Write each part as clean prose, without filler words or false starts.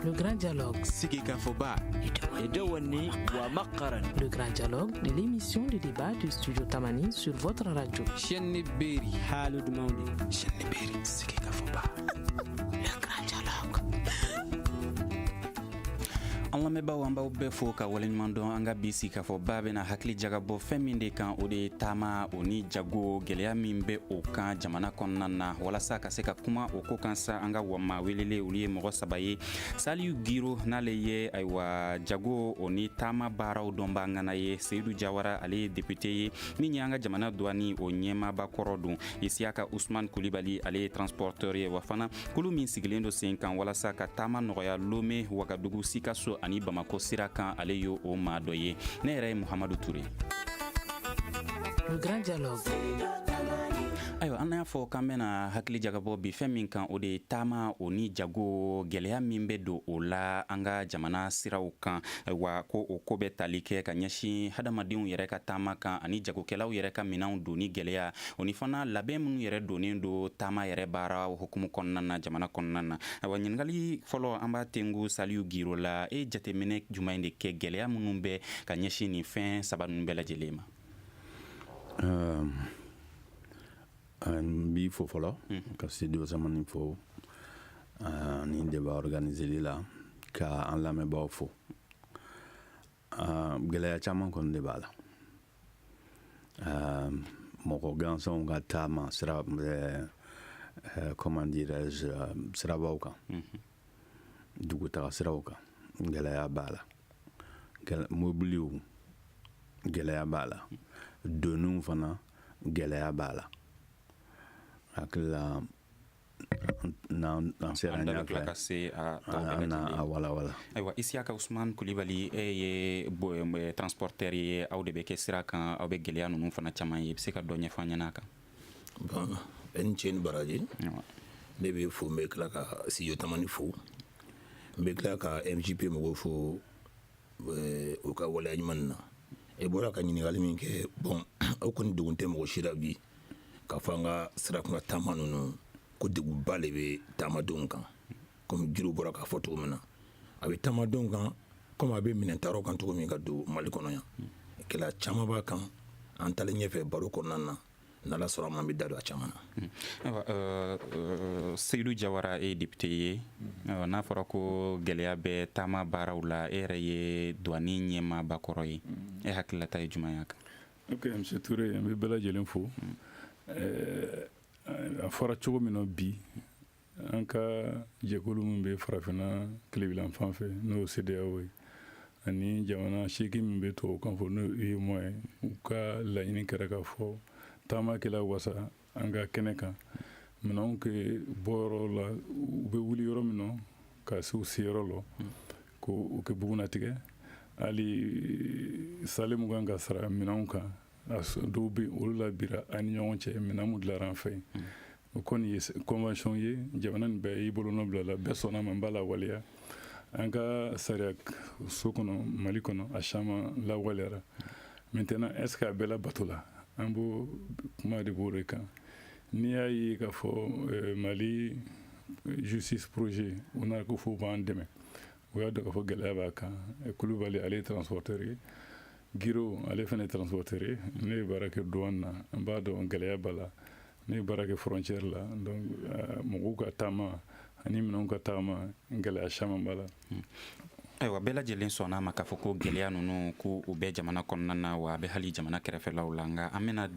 Le grand dialogue. Sigika Foba. Le grand dialogue de l'émission de débat du studio Tamani sur votre radio. Chenni Beri. Halud Maudi. Chenni Beri. Sigika Foba. Le grand dialogue. An lamɛnbaaw an b'aw bɛɛ fo ka waleɲuman dɔn an ka bi sigi k'a fɔ ba bɛna hakili jagabɔ fɛn min de kan o de ye taama o ni jago gɛlɛya min bɛ o kan jamana kɔnɔna na walasa ka se ka kuma o ko kan sa an ka wama welele olu ye mɔgɔ saba ye Saliyu Giro n'ale ye ayiwa jago o ni taama baaraw dɔnba ŋana ye Seyidu Jawara ale ye député ye min ye an ka jamana douane o ɲɛmaaba kɔrɔ don Isiyaka Usman Kulibali ale ye transporteur ye wa fana kulu min sigilen do sen kan walasa ka taama nɔgɔya Lomé Wagadugu Sikaso ani Bamako sira kan ale yo o maa dɔ ye ne yɛrɛ ye Muhamadu Ture. Le grand dialogue. Ayiwa an y'a fɔ k'an bɛna hakili jagabɔ bi fɛn min kan o de ye taama o ni jago gɛlɛya min bɛ don o la an ka jamana siraw kan wa ko o ko bɛ tali kɛ ka ɲɛsin hadamadenw yɛrɛ ka taama kan ani jagokɛlaw yɛrɛ ka minɛnw donni gɛlɛya o ni fana labɛn minnu yɛrɛ donnen do taama yɛrɛ baara hukumu kɔnɔna na jamana kɔnɔna na ayiwa ɲininkali fɔlɔ an b'a tengu Saliyu Giro la e jateminɛ jumɛn de kɛ gɛlɛya minnu bɛ ka ɲɛsin nin fɛn saba ninnu bɛɛ lajɛlen ma. N b'i fo fɔlɔ ka studio Tamani fo ni débat organisé la ka an lamɛnbaaw fo gɛlɛya caman kɔni de b'a la mɔgɔ gansanw ka taama sira comment dirais-je sirabaw kan dugutaga siraw kan gɛlɛya b'a la mobiliw gɛlɛya b'a la doniw fana gɛlɛya b'a la hakilila n'an sera ɲɛfɛ ka se a wala ayiwa Isiyaka Usman Kulibali e ye transporteur ye aw de bɛ kɛ sira kan aw bɛ gɛlɛya ninnu fana caman ye i bɛ se ka dɔ ɲɛfɔ an ɲɛna a kan. Bon n cɛ ni baraji ne bɛ fo n bɛ tila ka studio Tamani fo n bɛ tila ka MJP mɔgɔw fo u ka waleya ɲuman na e bɔra ka ɲininkali min kɛ bon aw kɔni degun tɛ mɔgɔ si la bi ka fɔ an ka sirakunda taama ninnu ko degunba le bɛ taamadenw kan komi Giro bɔra k'a fɔ cogo min na a bɛ taamadenw kan komi a bɛ minɛntaraw kan cogo min ka don Mali kɔnɔ yan gɛlɛya caman b'a kan an talen ɲɛfɛ baro kɔnɔna na n'Ala sɔrɔ ma an bɛ da don a caman na. Seyidu Jawara e ye député ye n'a fɔra ko gɛlɛya bɛ taama baaraw la e yɛrɛ ye douane ɲɛmaaba kɔrɔ ye e hakililata ye jumɛn y'a kan. Ok monsieur Touré n bɛ bɛɛ lajɛlen fo a fɔra cogo min na bi an ka jɛkulu min bɛ farafinna tilebilan fan fɛ n'o CEDEAO ye ani jamana 8 min bɛ tubabu kan fɔ n'o UEMOA ye u ka laɲini kɛra k'a fɔ taamakɛla wasa an ka kɛnɛ kan minɛnw kɛ bɔyɔrɔ la u bɛ wuli yɔrɔ min na ka se u seyɔrɔ la k'o kɛ bugunatigɛ hali sale min kan ka sara minɛnw kan dɔw bɛ olu labira an ni ɲɔgɔn cɛ minɛn min dilara an fɛ yen o kɔni ye convention ye jamana nin bɛɛ y'i bolonɔ bila la bɛɛ sɔnna ma n b'a lawaleya an ka sariya so kɔnɔ Mali kɔnɔ a caman lawaleyara maintenant est ce que a bɛɛ labato la an b'o kuma de b'o de kan n'i y'a ye k'a fɔ Mali justice projet u nana ko fo b'an dɛmɛ o y'a dɔn k'a fɔ gɛlɛya b'a kan Kulibali ale ye transporteur ye Giro ale fana ye transporteur ye ne ye baara kɛ douane na an b'a dɔn gɛlɛya b'a la ne ye baara kɛ frontière la donc mɔgɔw ka taama ani minɛnw ka taama gɛlɛya caman b'a la. Ayiwa bɛɛ lajɛlen sɔnna ma k'a fɔ ko gɛlɛya ninnu ko u bɛ jamana kɔnɔna na wa a bɛ hali jamana kɛrɛfɛlaw la nka an bɛna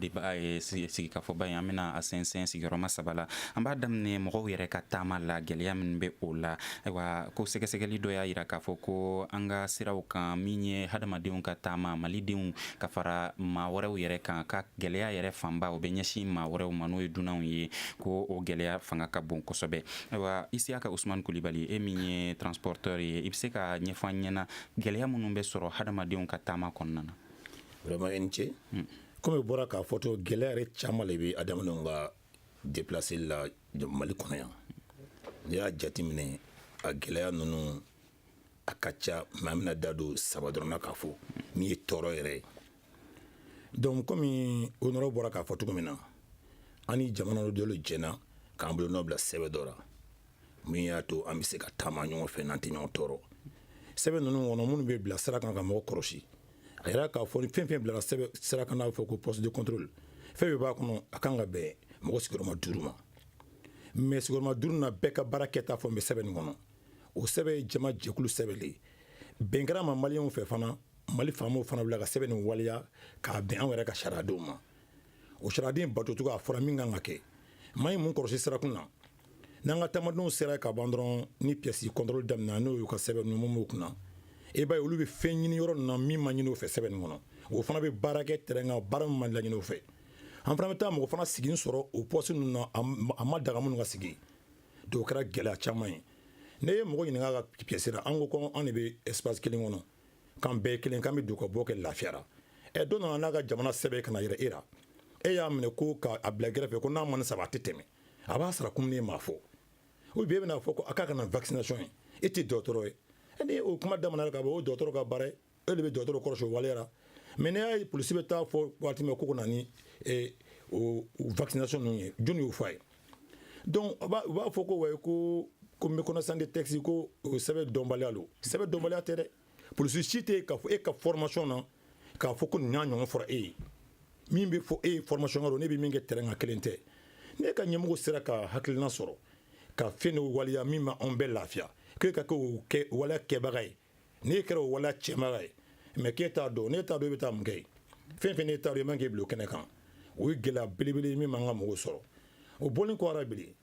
sigikafɔba in an bɛna a sɛnsɛn sigiyɔrɔma saba la an b'a daminɛ mɔgɔw yɛrɛ ka taama la gɛlɛya min bɛ o la ayiwa ko sɛgɛsɛgɛli dɔ y'a jira k'a fɔ ko an ka siraw kan min ye hadamadenw ka taama malidenw ka fara maa wɛrɛw yɛrɛ kan ka gɛlɛya yɛrɛ fanba o bɛ ɲɛsin maa wɛrɛw ma n'o ye dunanw ye ko o gɛlɛya fanga ka bon kosɛbɛ ayiwa Isiyaka Usman Kulibali e min ye transporteur ye i bɛ se ka ɲɛfɔ an ɲɛna gɛlɛya minnu bɛ sɔrɔ hadamadenw ka taama kɔnɔna na. Vraiment i ni ce komi bɔra k'a fɔ to gɛlɛya yɛrɛ caman de bɛ adamadenw ka déplacer la Mali kɔnɔ yan n'i y'a jateminɛ a gɛlɛya ninnu a ka ca mais an bɛna da don saba dɔrɔn na k'a fɔ min ye tɔɔrɔ yɛrɛ ye donc komi honorable bɔra k'a fɔ cogo min na an ni jamana dɔ jɛna k'an bolonɔ bila sɛbɛn dɔ la min y'a to an bɛ se ka taama ɲɔgɔn fɛ n'an tɛ ɲɔgɔn tɔɔrɔ sɛbɛn ninnu kɔnɔ minnu bɛ bila sira kan ka mɔgɔ kɔlɔsi a yɛrɛ k'a fɔ ni fɛn fɛn bilara sira kan n'a bɛ fɔ ko poste de contrôle fɛn bɛɛ b'a kɔnɔ a kan ka bɛn mɔgɔ sigiyɔrɔma 5 ma mais sigiyɔrɔma 5 na bɛɛ ka baara kɛta fɔ n bɛ sɛbɛn nin kɔnɔ o sɛbɛn ye jama jɛkulu sɛbɛn de ye bɛn kɛra ma maliyɛnw fɛ fana mali faamaw fana bila ka sɛbɛn nin waleya k'a bɛn an yɛrɛ ka sariyadenw ma o sariyaden batocogo a fɔra min kan ka kɛ maa ye mun kɔlɔsi sirakun na n'an ka taamadenw sera ka ban dɔrɔn ni pièce contrôle daminɛ n'o y'u ka sɛbɛn ninnu mun b'u kunna e b'a ye olu bɛ fɛn ɲini yɔrɔ ninnu na min ma ɲini o fɛ sɛbɛn nin kɔnɔ o fana bɛ baara kɛ terrain kan baara min ma laɲini o fɛ an fana bɛ taa mɔgɔ fana sigi sɔrɔ o poste ninnu na a ma daga minnu ka sigi dɔw kɛra gɛlɛya caman ye ne ye mɔgɔ ɲininka ka pièce la an ko an de bɛ espace kelen kɔnɔ k'an bɛɛ kelen k'an bɛ don ka bɔ kɛ lafiyara dɔ nana n'a ka jamana sɛbɛn ka na yɛrɛ e la e y'a minɛ ko k'a bila gɛrɛfɛ ko n'a ma nin saba a tɛ tɛmɛ a b'a sara komi ne m'a fɔ ou bien e bɛna fɔ ko a k'a ka na vaccination ye e tɛ dɔgɔtɔrɔ ye ni o kuma daminɛna ka bɔ o dɔgɔtɔrɔ ka baara ye e de bɛ dɔgɔtɔrɔ kɔrɔsi o waleyara mais n'i y'a ye polisi bɛ taa fɔ waati min ko ka na ni o vaccination ninnu ye jɔnni y'o fɔ a ye donc u b'a fɔ ko wayi ko méconnaissance de texte ko o sɛbɛn dɔnbaliya lo sɛbɛn dɔnbaliya tɛ dɛ polisi si tɛ k'a fɔ e ka formation na k'a fɔ ko nin y'a ɲɔgɔn fɔra e ye min bɛ fɔ e ye formation kɛ ne bɛ min kɛ terrain kan kelen tɛ ne ka ɲɛmɔgɔ sera ka hakilina sɔrɔ ka fɛn dɔ waleya min ma anw bɛɛ lafiya k'e ka kɛ o waleya kɛbaga ye n'e kɛra o waleya cɛbaga ye mais k'e t'a dɔn n'e t'a dɔn e bɛ taa mun kɛ fɛn fɛn n'e t'a dɔn e man k'e bila o kɛnɛ kan o ye gɛlɛya belebele ye min man ka mɔgɔw sɔrɔ o bɔlen kɔ ara bili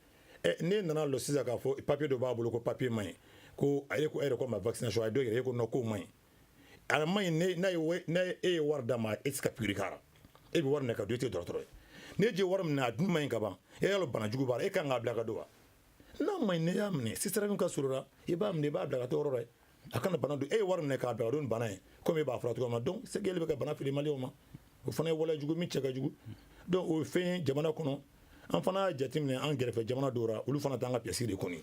ne nana lɔ sisan k'a fɔ papier dɔ b'a bolo ko papier man ɲi ko a ye ko e yɛrɛ ko ma vaccination a ye dɔ yɛrɛ e ko non k'o man ɲi a man ɲi n'a ye e ye wari d'a ma e tɛ se ka pikiri k'a la e bɛ wari minɛ ka don e tɛ dɔgɔtɔrɔ ye n'e je wari minɛ a dun man ɲi ka ban e y'a dɔn banajugu b'a la e kan k'a bila ka don wa n'a ma ɲi ne y'a minɛ sisan min ka surun la i b'a minɛ i b'a bila ka taa yɔrɔ la a kana bana don e ye wari minɛ k'a bila ka don ni bana ye komi e b'a fɔra cogoya min na donc c'est que e bɛ ka bana fili maliyɛnw ma o fana ye waleyajugu min cɛ ka jugu donc o ye fɛn ye jamana kɔnɔ an fana y'a jateminɛ an gɛrɛfɛ jamana dɔw la olu fana t'an ka pièce de kɔni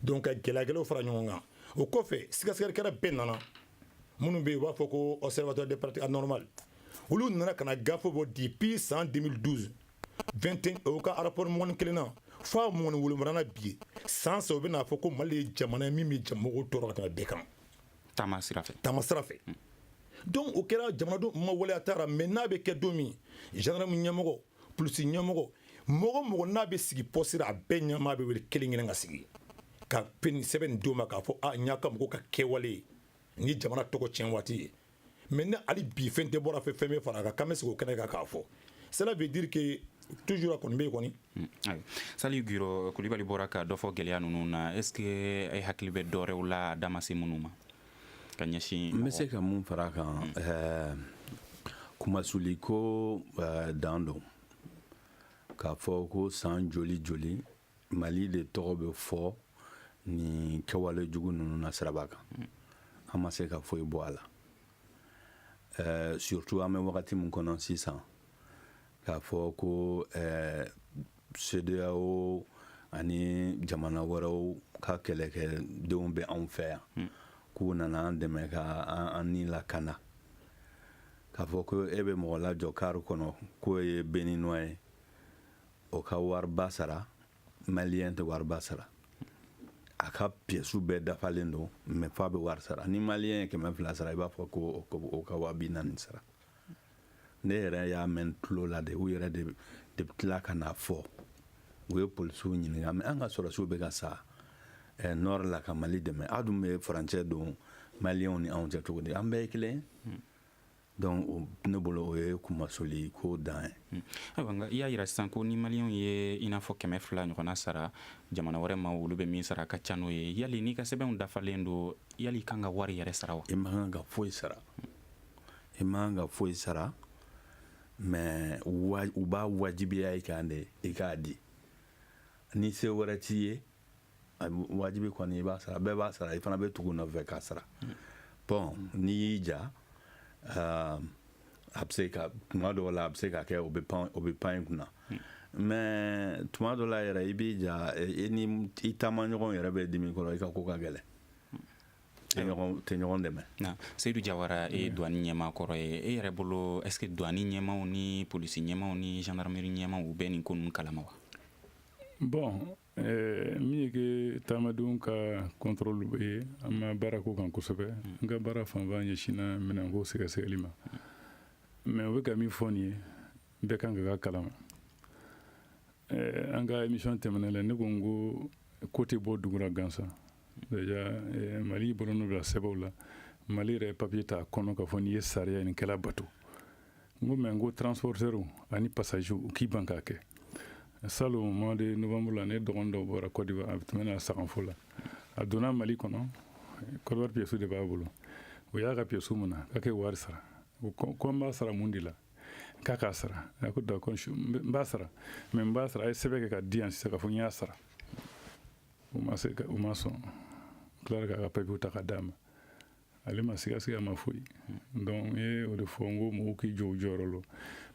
donc ka gɛlɛyagɛlɛw fara ɲɔgɔn kan o kɔfɛ sigasɛgɛlikɛla bɛɛ nana minnu bɛ yen u b'a fɔ ko observatoire des pratiques anormales olu nana ka na gafe bɔ depuis san 2012 21 o ka rapport 21 na fo a 27 na bi san saba u bɛna fɔ ko Mali ye jamana ye min bɛ mɔgɔw tɔɔrɔ ka tɛmɛ bɛɛ kan taama sira fɛ donc o kɛra jamanadenw ma waleya taara mais n'a bɛ kɛ don min gendarme ɲɛmɔgɔ polisi ɲɛmɔgɔ mɔgɔ n'a bɛ sigi poste la a bɛɛ ɲɛmaa bɛ wele kelen kelen ka sigi ka sɛbɛn nin d'o ma k'a fɔ n y'a ka mɔgɔw ka kɛwale ye ni jamana tɔgɔ tiɲɛ waati ye mais ni hali bi fɛn tɛ bɔra fɛ fɛn bɛ fara a kan k'an bɛ sigi o kɛnɛ kan k'a fɔ cela veut dire que toujours a kɔni bɛ yen kɔni. Saliu Giro Kulibali bɔra ka dɔ fɔ gɛlɛya ninnu na est ce que e hakili bɛ dɔ wɛrɛw la a da ma se minnu ma ka ɲɛsin. n bɛ se ka mun fara a kan kumasuli ko dan don k'a fɔ ko san joli joli Mali de tɔgɔ bɛ fɔ ni kɛwale jugu ninnu na siraba kan an ma se ka foyi bɔ a la surtout an bɛ wagati min kɔnɔ sisan k'a fɔ ko CEDEAO ani jamana wɛrɛw ka kɛlɛkɛdenw bɛ anw fɛ yan k'u nana an dɛmɛ ka an ni lakana k'a fɔ ko e bɛ mɔgɔ lajɔ kari kɔnɔ k'o ye Béninois ye o ka wariba sara Maliyɛn tɛ wariba sara a ka pièces bɛɛ dafalen don mais f'a bɛ wari sara ni Maliyɛn ye 200 sara i b'a fɔ ko o ka 40 sara ne yɛrɛ y'a mɛn tulo la de u yɛrɛ de bɛ tila ka n'a fɔ u ye polisiw ɲininka mais an ka sɔrɔsiw bɛ ka sa nord la ka Mali dɛmɛ aw dun bɛ furancɛ don Maliyɛnw ni anw cɛ cogo di an bɛɛ ye kelen ye donc ne bolo o ye kumasoli ko dan ye. Ayiwa nka i y'a yira sisan ko ni Maliyɛnw ye i n'a fɔ 200 ɲɔgɔnna sara jamana wɛrɛ ma olu bɛ min sara a ka ca n'o ye yali n'i ka sɛbɛnw dafalen don yali i kan ka wari yɛrɛ sara wa. I ma kan ka foyi sara i ma kan ka foyi sara mais u b'a wajibiya i kan de i k'a di ni se wɛrɛ t'i ye wajibi kɔni i b'a sara bɛɛ b'a sara i fana bɛ tugu nɔfɛ k'a sara bon n'i y'i ja a bɛ se ka tuma dɔw la a bɛ se ka kɛ o bɛ pan i kunna mais tuma dɔw la yɛrɛ i b'i ja i ni i taamaɲɔgɔn yɛrɛ bɛ dimi kɔrɔ i ka ko ka gɛlɛn tɛ ɲɔgɔn dɛmɛ. Seydou Jawara e douane ɲɛmaa kɔrɔ ye e yɛrɛ bolo est ce que douane ɲɛmaaw ni polisi ɲɛmaaw ni gendarmerie ɲɛmaaw u bɛ nin ko ninnu kalama wa. Bon min ye kɛ taamadenw ka contrôle ye an ma baara ko kan kosɛbɛ n ka baara fanba ɲɛsinna minɛnko sɛgɛsɛgɛli ma mais o bɛ ka min fɔ nin ye bɛɛ kan ka k'a kalama an ka émission tɛmɛnen la ne ko n ko ko tɛ bɔ dugu la gansan déjà Mali bɔlen bila sɛbɛnw la Mali yɛrɛ papier t'a kɔnɔ k'a fɔ n'i ye sariya nin kɛla bato n ko mais n ko transporteur ani passager u k'i ban k'a kɛ salon au mois de novembre la ne dɔgɔnin dɔ bɔra Côte d'Ivoire a tɛmɛna Saganfo la a donna Mali kɔnɔ Côte d'Ivoire pièce de b'a bolo o y'a ka pièce mun na k'a kɛ wari sara ko n b'a sara mun de la k'a k'a sara a ko d'accord n b'a sara mais n b'a sara a ye sɛbɛn kɛ ka di yan sisan k'a fɔ n y'a sara o ma sɔn tila k'a ka papier ta ka d'a ma ale ma siga ma foyi donc n ye o de fɔ n ko mɔgɔw k'i jɔ u jɔyɔrɔ la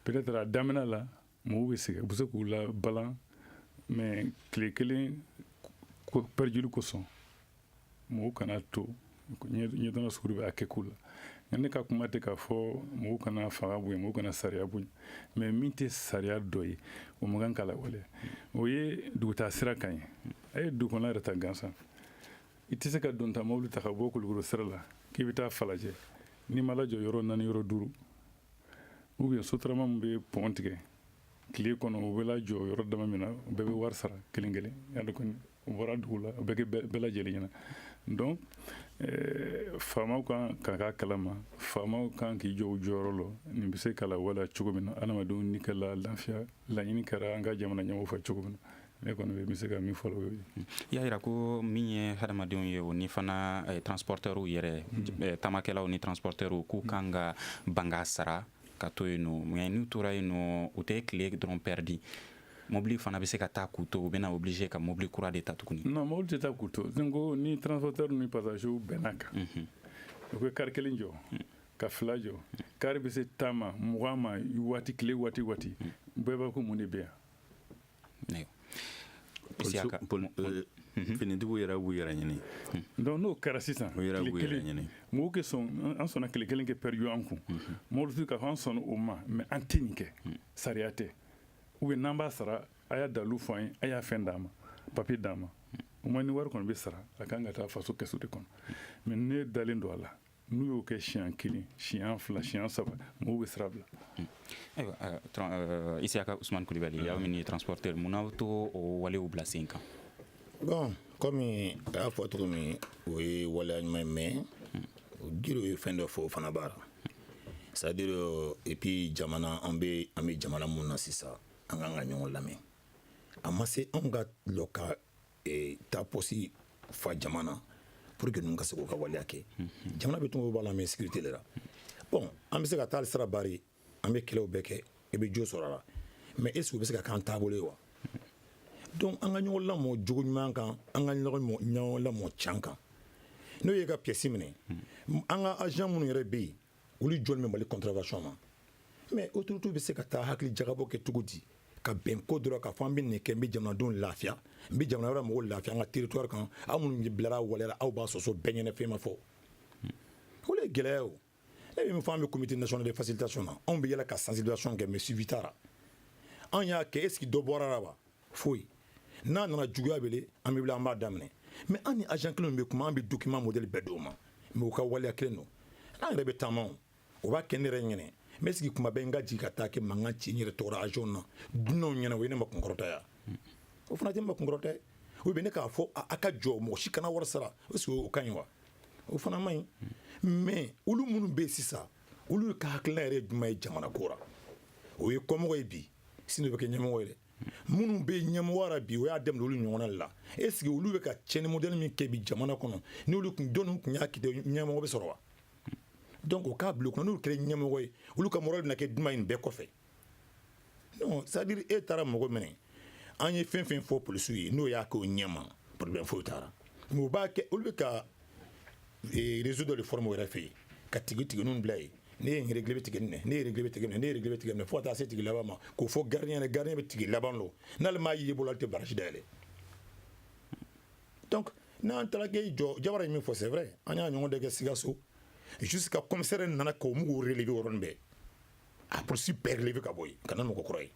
peut-être a daminɛ la mɔgɔw bɛ sɛgɛn u bɛ se k'u la balan mais tile kelen pɛrɛjuli kosɔn mɔgɔw kana to ɲɛdɔnna suguri bɛ a kɛ k'u la ne ka kuma tɛ k'a fɔ mɔgɔw kana fanga bonya mɔgɔw kana sariya bonya mais min tɛ sariya dɔ ye o man kan ka lawaleya o ye dugutaa sira kan ye a ye dugu kɔnɔ yɛrɛ ta gansan i tɛ se ka don ta mobili ta ka bɔ Kulukoro sira la k'i bɛ taa Falajɛ n'i ma lajɔ yɔrɔ 4 yɔrɔ 5 ou bien sotarama min bɛ pɔn tigɛ tile kɔnɔ u bɛ lajɔ yɔrɔ dama min na u bɛɛ bɛ wari sara kelen kelen ya dɔn kɔni u bɔra dugu la u bɛɛ kɛ bɛɛ lajɛlen ɲɛna donc faamaw kan ka k'a kalama faamaw kan k'i jɔ u jɔyɔrɔ la nin bɛ se ka lawaleya cogo min na adamadenw ni kɛla lafiya laɲini kɛra an ka jamana ɲɛmɔgɔw fɛ cogo min na ne kɔni bɛ se ka min fɔ o ye. I y'a jira ko min ye hadamadenw ye o ni fana transporteurs yɛrɛ taamakɛlaw ni transporteurs k'u kan ka banga sara ka to yen nɔ mais n'u tora yen nɔ u tɛ tile dɔrɔn pɛrdi mobili fana bɛ se ka taa k'u to u bɛna obligé ka mobili kura de ta tuguni. non mobili tɛ taa k'u to ko ni transporteur ni passager bɛnna kan u bɛ kari kelen jɔ ka 2 jɔ kari bɛ se 10 ma 20 ma waati tile waati bɛɛ b'a ko mun de bɛ yan. finitigiw yɛrɛ b'u yɛrɛ ɲini donc n'o kɛra sisan mɔgɔw kɛ sɔn an sɔnna tile kelen kɛ pɛridi an kun mɔgɔw ka fɔ an sɔnna o ma mais an tɛ nin kɛ sariya tɛ ou bien n'an b'a sara a y'a dalu fɔ an ye a y'a fɛn d'a ma papier d'a ma o ma ni wari kɔni bɛ sara a kan ka taa faso kɛsu de kɔnɔ mais ne dalen don a la n'u y'o kɛ siɲɛ 1 siɲɛ 2 siɲɛ 3 mɔgɔw bɛ sira bila. ayiwa Isiaka Usman Kulibali aw min ye transporteur mun n'aw to o walew bila sen kan. bon comme a y'a fɔ cogo min o ye waleya ɲuman ye mais Giro ye fɛn dɔ fɔ o fana b'a la c'est à dire et puis jamana an bɛ jamana mun na sisan an kan ka ɲɔgɔn lamɛn a ma se anw ka lɔ ka taa pɔsi fa jamana pour que ninnu ka se k'u ka waleya kɛ jamana bɛ tun b'a la mais sécurité de la bon an bɛ se ka taa sira bari an bɛ kɛlɛw bɛɛ kɛ i bɛ jo sɔrɔ a la mais est-ce que u bɛ se ka k'an taabolo ye wa donc an ka ɲɔgɔn lamɔ jogo ɲuman kan an ka ɲɔgɔn lamɔ can kan n'o ye ka pièce minɛ an ka agent minnu yɛrɛ bɛ yen olu jɔlen bɛ Mali contravention ma mais autorité bɛ se ka taa hakili jagabɔ kɛ cogo di ka bɛn ko dɔrɔn k'a fɔ an bɛ nin kɛ n bɛ jamanadenw lafiya n bɛ jamana wɛrɛ mɔgɔw lafiya an ka territoire kan aw minnu bilara waleyara aw b'a sɔsɔ bɛɛ ɲɛna fɛn ma fɔ o de ye gɛlɛya ye o ne bɛ min fɔ an bɛ comité national de facilitation na anw bɛ yɛlɛ ka sensibilisation kɛ mais suivi t'a la anw y'a kɛ est-ce que dɔ bɔra la wa foyi n'a nana juguya wele an bɛ wuli an b'a daminɛ mais an ni agent kelen bɛ kuma an bɛ document modèle bɛɛ d'o ma mais u ka waleya kelen don an yɛrɛ bɛ taama o b'a kɛ ne yɛrɛ ɲɛnɛ mais sigi kuma bɛɛ n ka jigin ka taa kɛ mankan ci n yɛrɛ tɔgɔra agent na dunanw ɲɛna o ye ne ma kunkɔrɔta ya o fana tɛ ne ma kunkɔrɔta ye ou bien ne k'a fɔ a ka jɔ mɔgɔ si kana wari sara est-ce que o ka ɲi wa o fana man ɲi mais olu minnu bɛ yen sisan olu ka hakilina yɛrɛ ye jumɛn ye jamana ko la o ye kɔmɔgɔ ye bi sini o bɛ kɛ ɲɛmɔgɔ ye dɛ minnu bɛ ɲɛmɔgɔ la bi o y'a daminɛ olu ɲɔgɔnna de la est-ce que olu bɛ ka tiɲɛni modèle min kɛ bi jamana kɔnɔ n'olu kun dɔnni kun y'a kɛ ɲɛmɔgɔ bɛ sɔrɔ wa donc o k'a bila o kɔnɔ n'olu kɛra ɲɛmɔgɔ ye olu ka moral bɛna kɛ jumɛn ye nin bɛɛ kɔfɛ non c'est à dire e taara mɔgɔ minɛ an ye fɛn fɛn fɔ polisiw ye n'o y'a kɛ o ɲɛma problème foyi t'a la mais o b'a kɛ olu bɛ ka réseau dɔ de former o yɛrɛ fɛ yen ka tigininw bila yen ne ye n réglé bɛ tigɛ nin ne ye réglé bɛ tigɛ nin ne ye réglé bɛ tigɛ nin fo ka taa se tigi laban ma k'o fɔ gardien bɛ tigi laban lo n'ale m'a ye bolo ale tɛ barrage dayɛlɛ donc n'an taara k'e jɔ Jawara ye min fɔ c'est vrai an y'a ɲɔgɔn dɔ kɛ Sikaso jusqu'à commissaire nana k'o mugu relevé yɔrɔnin bɛɛ a polisi bɛɛ relevé ka bɔ yen ka na mɔgɔ kɔrɔ ye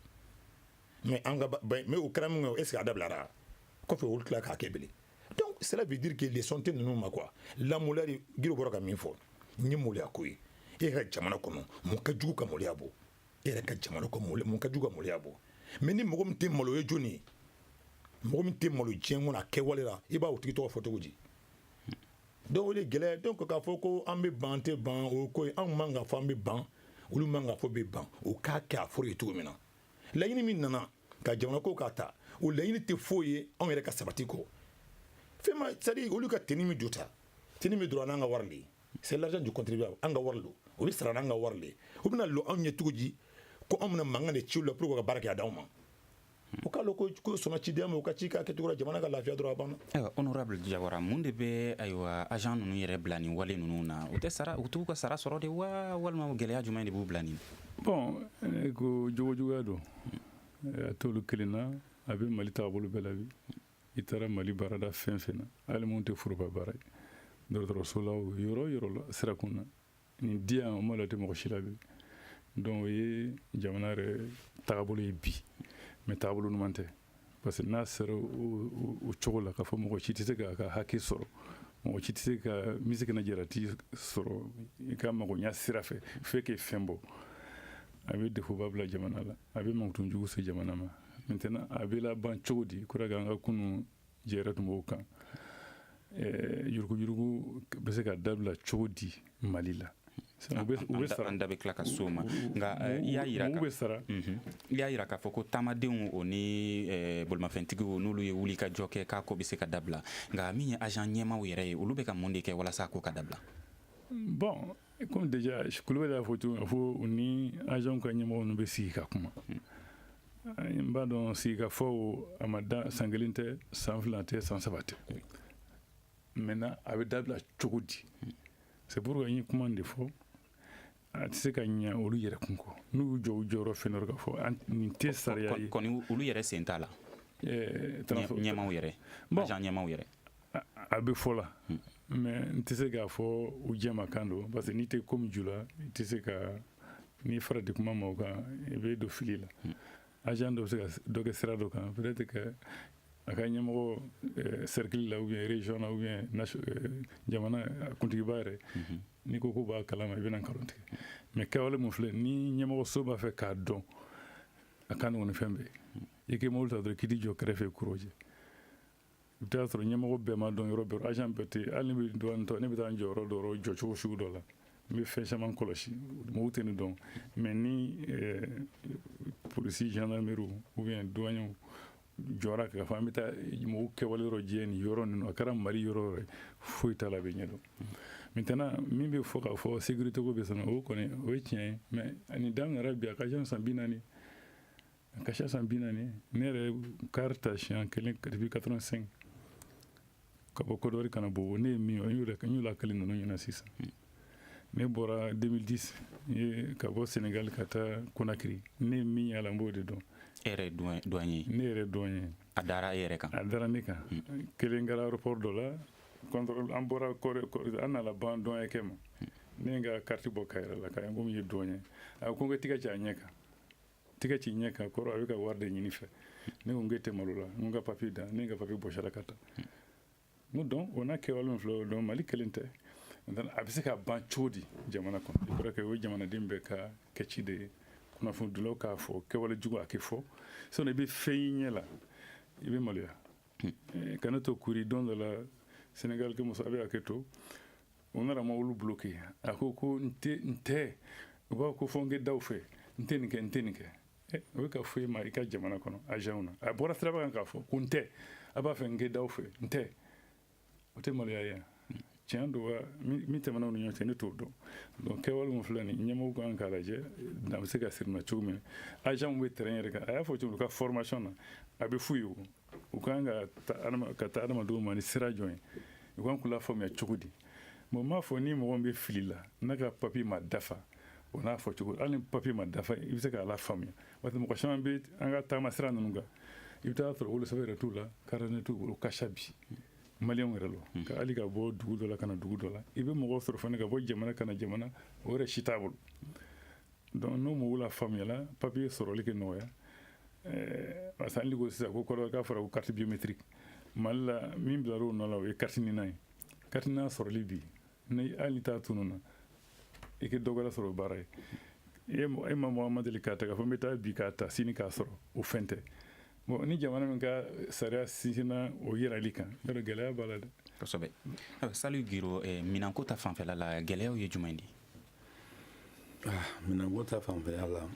mais an ka mais o kɛra min kɛ est-ce que a dabilara kɔfɛ olu tila k'a kɛ bilen donc cela veut dire que leçon tɛ ninnu ma quoi lamɔliya de Giro bɔra ka min fɔ n ye maloya ko ye e ka jamana kɔnɔ mun ka jugu ka maloya bɔ e yɛrɛ ka jamana kɔnɔ mun ka jugu ka maloya bɔ mais ni mɔgɔ min tɛ malo ye jɔnni ye mɔgɔ min tɛ malo diɲɛ kɔnɔ a kɛwale la i b'a o tigi tɔgɔ fɔ cogo di donc o de gɛlɛya donc k'a fɔ ko an bɛ ban an tɛ ban o ko ye anw man ka fɔ an bɛ ban olu man ka fɔ bɛ ban o k'a kɛ a fɔra ye cogo min na laɲini min nana ka jamana ko k'a ta o laɲini tɛ foyi ye anw yɛrɛ ka sabati kɔ fɛn ma c'est à dire olu ka tenue min don ta tenue min dɔrɔn n'an ka wari de c'est l'argent du contribuable an ka wari don o bɛ sara n'an ka wari de o bɛna lɔ anw ɲɛ cogo di ko anw bɛna mankan de ci u la pour que ka baara kɛ a d'anw ma o k'a lɔ ko sɔnna cidenya ma o ka ci k'a kɛcogo la jamana ka lafiya dɔrɔn a banna. ayiwa honorable Jawara mun de bɛ ayiwa agent ninnu yɛrɛ bila nin wale ninnu na u tɛ sara u t'u ka sara sɔrɔ de wa walima gɛlɛya jumɛn de b'u bila nin. bon ko jogojuguya don a t'olu kelen na a bɛ Mali taabolo bɛɛ la bi i taara Mali baarada fɛn fɛn na hali mun tɛ foroba baara ye dɔgɔtɔrɔso la o yɔrɔ o yɔrɔ la sirakun na nin di yan o ma la tɛ mɔgɔ si la bi donc o ye jamana yɛrɛ taabolo ye bi mais taabolo ɲuman tɛ parce que n'a sera o cogo la k'a fɔ mɔgɔ si tɛ se k'a ka hakɛ sɔrɔ mɔgɔ si tɛ se ka misikɛnɛ jarati sɔrɔ i ka magoɲa sira fɛ f'e k'e fɛn bɔ a bɛ defoba bila jamana la a bɛ mankutujugu se jamana ma maintenant a bɛ laban cogo di kɔrɔ k'an ka kunu jɛrɛ tun b'o kan yurugu bɛ se ka dabila cogo di Mali la an da bɛ tila ka so ma nka i y'a yira k'a fɔ ko taamadenw o ni bolimafɛntigiw n'olu ye wuli ka jɔ kɛ k'a ko bɛ se ka dabila nka min ye agent ɲɛmaaw yɛrɛ ye olu bɛ ka mun de kɛ walasa ko ka dabila. bon comme déjà Kulibali y'a fɔ cogo min fo u ni agent ka ɲɛmɔgɔ ninnu bɛ sigi ka kuma n b'a dɔn sigi ka fɔ a ma da san kelen tɛ san fila tɛ san saba tɛ maintenant a bɛ dabila cogo di c'est pour que n ye kuma de fɔ a tɛ se ka ɲɛ olu yɛrɛ kun kɔ n'u jɔ u jɔyɔrɔ fɛn dɔ ka fɔ nin tɛ sariya ye kɔni olu yɛrɛ sen t'a la ɲɛmaaw yɛrɛ agent ɲɛmaaw yɛrɛ a bɛ fɔ la mais n tɛ se k'a fɔ u jɛmakan don parce que n'i tɛ ko min ju la i tɛ se ka n'i fara di kuma ma o kan i bɛ don fili la agent dɔ bɛ se ka dɔ kɛ sira dɔ kan peut-être que a ka ɲɛmɔgɔ cercle la ou bien région na ou bien jamana kuntigiba yɛrɛ n'i ko b'a kalama i bɛna nkalon tigɛ mais kɛwale mun filɛ ni ɲɛmɔgɔ so b'a fɛ k'a dɔn a ka nɔgɔn ni fɛn bɛɛ i k'i mobili ta dɔrɔn k'i t'i jɔ kɛrɛfɛ kuro cɛ i bɛ taa sɔrɔ ɲɛmɔgɔ bɛɛ ma dɔn yɔrɔ bɛɛ agent bɛɛ tɛ hali ne bɛ dɔɔnin tɔ ne bɛ taa n jɔ yɔrɔ dɔ yɔrɔ jɔcogo sugu dɔ la n bɛ fɛn caman kɔlɔsi mɔgɔw tɛ ne dɔn mais ni polisi gendarmerie ou bien douaniers jɔra k'a fɔ an bɛ taa mɔgɔw kɛwale yɔrɔ jɛ nin yɔrɔ ninnu a kɛra Mali yɔrɔ yɔrɔ foyi t'a la a bɛ ɲɛdɔn maintenant min bɛ fɔ k'a fɔ sécurité ko bɛ sɔn o kɔni o ye tiɲɛ ye mais nin daminɛra bi a ka ca san 40 a ka ca san 40 ne yɛrɛ carte ta siɲɛ kelen depuis 85 ka bɔ Kodowari kana bɔ ne ye min ye n y'o lakali ninnu ɲɛna sisan ne bɔra 2010 ka bɔ Sénégal ka taa Conakry ne ye min y'a la n b'o de dɔn e yɛrɛ douanier ye ne yɛrɛ douanier ye a dara e yɛrɛ kan a dara ne kan kelen kɛra aéroport dɔ la contrôle an bɔra an nana ban douanier kɛ ma ne ye n ka carte bɔ ka yɛrɛ la ka komi ye douanier a ko n ka tigɛ ci a ɲɛ kan tigɛ ci ɲɛ kan kɔrɔ a bɛ ka wari de ɲini fɛ ne ko n k'e tɛ malo la n ka papier da ne ye n ka papier bɔsala ka taa n ko donc o n'a kɛwale min filɛ o donc Mali kelen tɛ a bɛ se ka ban cogo di jamana kɔnɔ i bɔra kɛ o ye jamanaden bɛɛ ka kɛci de ye kunnafonidilaw k'a fɔ kɛwale jugu a kɛ fɔ sinon i bɛ fɛn y'i ɲɛ la i bɛ maloya ka ne to kuri don dɔ la Sénégal ke muso a bɛ hakɛ to u nana mobili bloqué a ko n tɛ u b'a ko fɔ n kɛ daw fɛ n tɛ nin kɛ n tɛ nin kɛ o bɛ ka fɔ e ma i ka jamana kɔnɔ agent na a bɔra siraba kan k'a fɔ ko n tɛ a b'a fɛ n kɛ daw fɛ n tɛ o tɛ maloya ye tiɲɛ don wa min tɛmɛna u ni ɲɔgɔn cɛ ne t'o dɔn donc kɛwale min filɛ nin ɲɛmɔgɔw kan k'a lajɛ a bɛ se ka siri na cogo min agent bɛ terrain yɛrɛ kan a y'a fɔ cogo min u ka formation na a bɛ f'u ye u kan ka taa adamadenw ma ni sira jɔn ye u kan k'u lafaamuya cogo di bon n m'a fɔ ni mɔgɔ min bɛ fili la n'a ka papier ma dafa o n'a fɔ cogo hali ni papier ma dafa i bɛ se k'a lafaamuya parce que mɔgɔ caman bɛ an ka taama sira ninnu kan i bɛ taa sɔrɔ wolosɛbɛn yɛrɛ t'u la carte d'identité t'u bolo kasa bi maliyɛnw yɛrɛ lo ka hali ka bɔ dugu dɔ la ka na dugu dɔ la i bɛ mɔgɔ sɔrɔ fana ka bɔ jamana ka na jamana o yɛrɛ si t'a bolo donc n'o mɔgɔw la faamuyala papier sɔrɔli kɛ nɔgɔya parce que hali ko sisan ko kɔrɔ k'a fɔra ko carte biométrique malla min bilaro no la e kartini nay kartina soro libi ne alita tununa e ke dogala soro baray e ma Muhammad Ali kata ka fameta bi kata sini ka soro o fente bon ni jamana min ka sara sina o yira likan dara gala balade kosɛbɛ salu giro minanko ta fanfɛla la gɛlɛyaw ye jumɛn di minanko ta fanfɛla la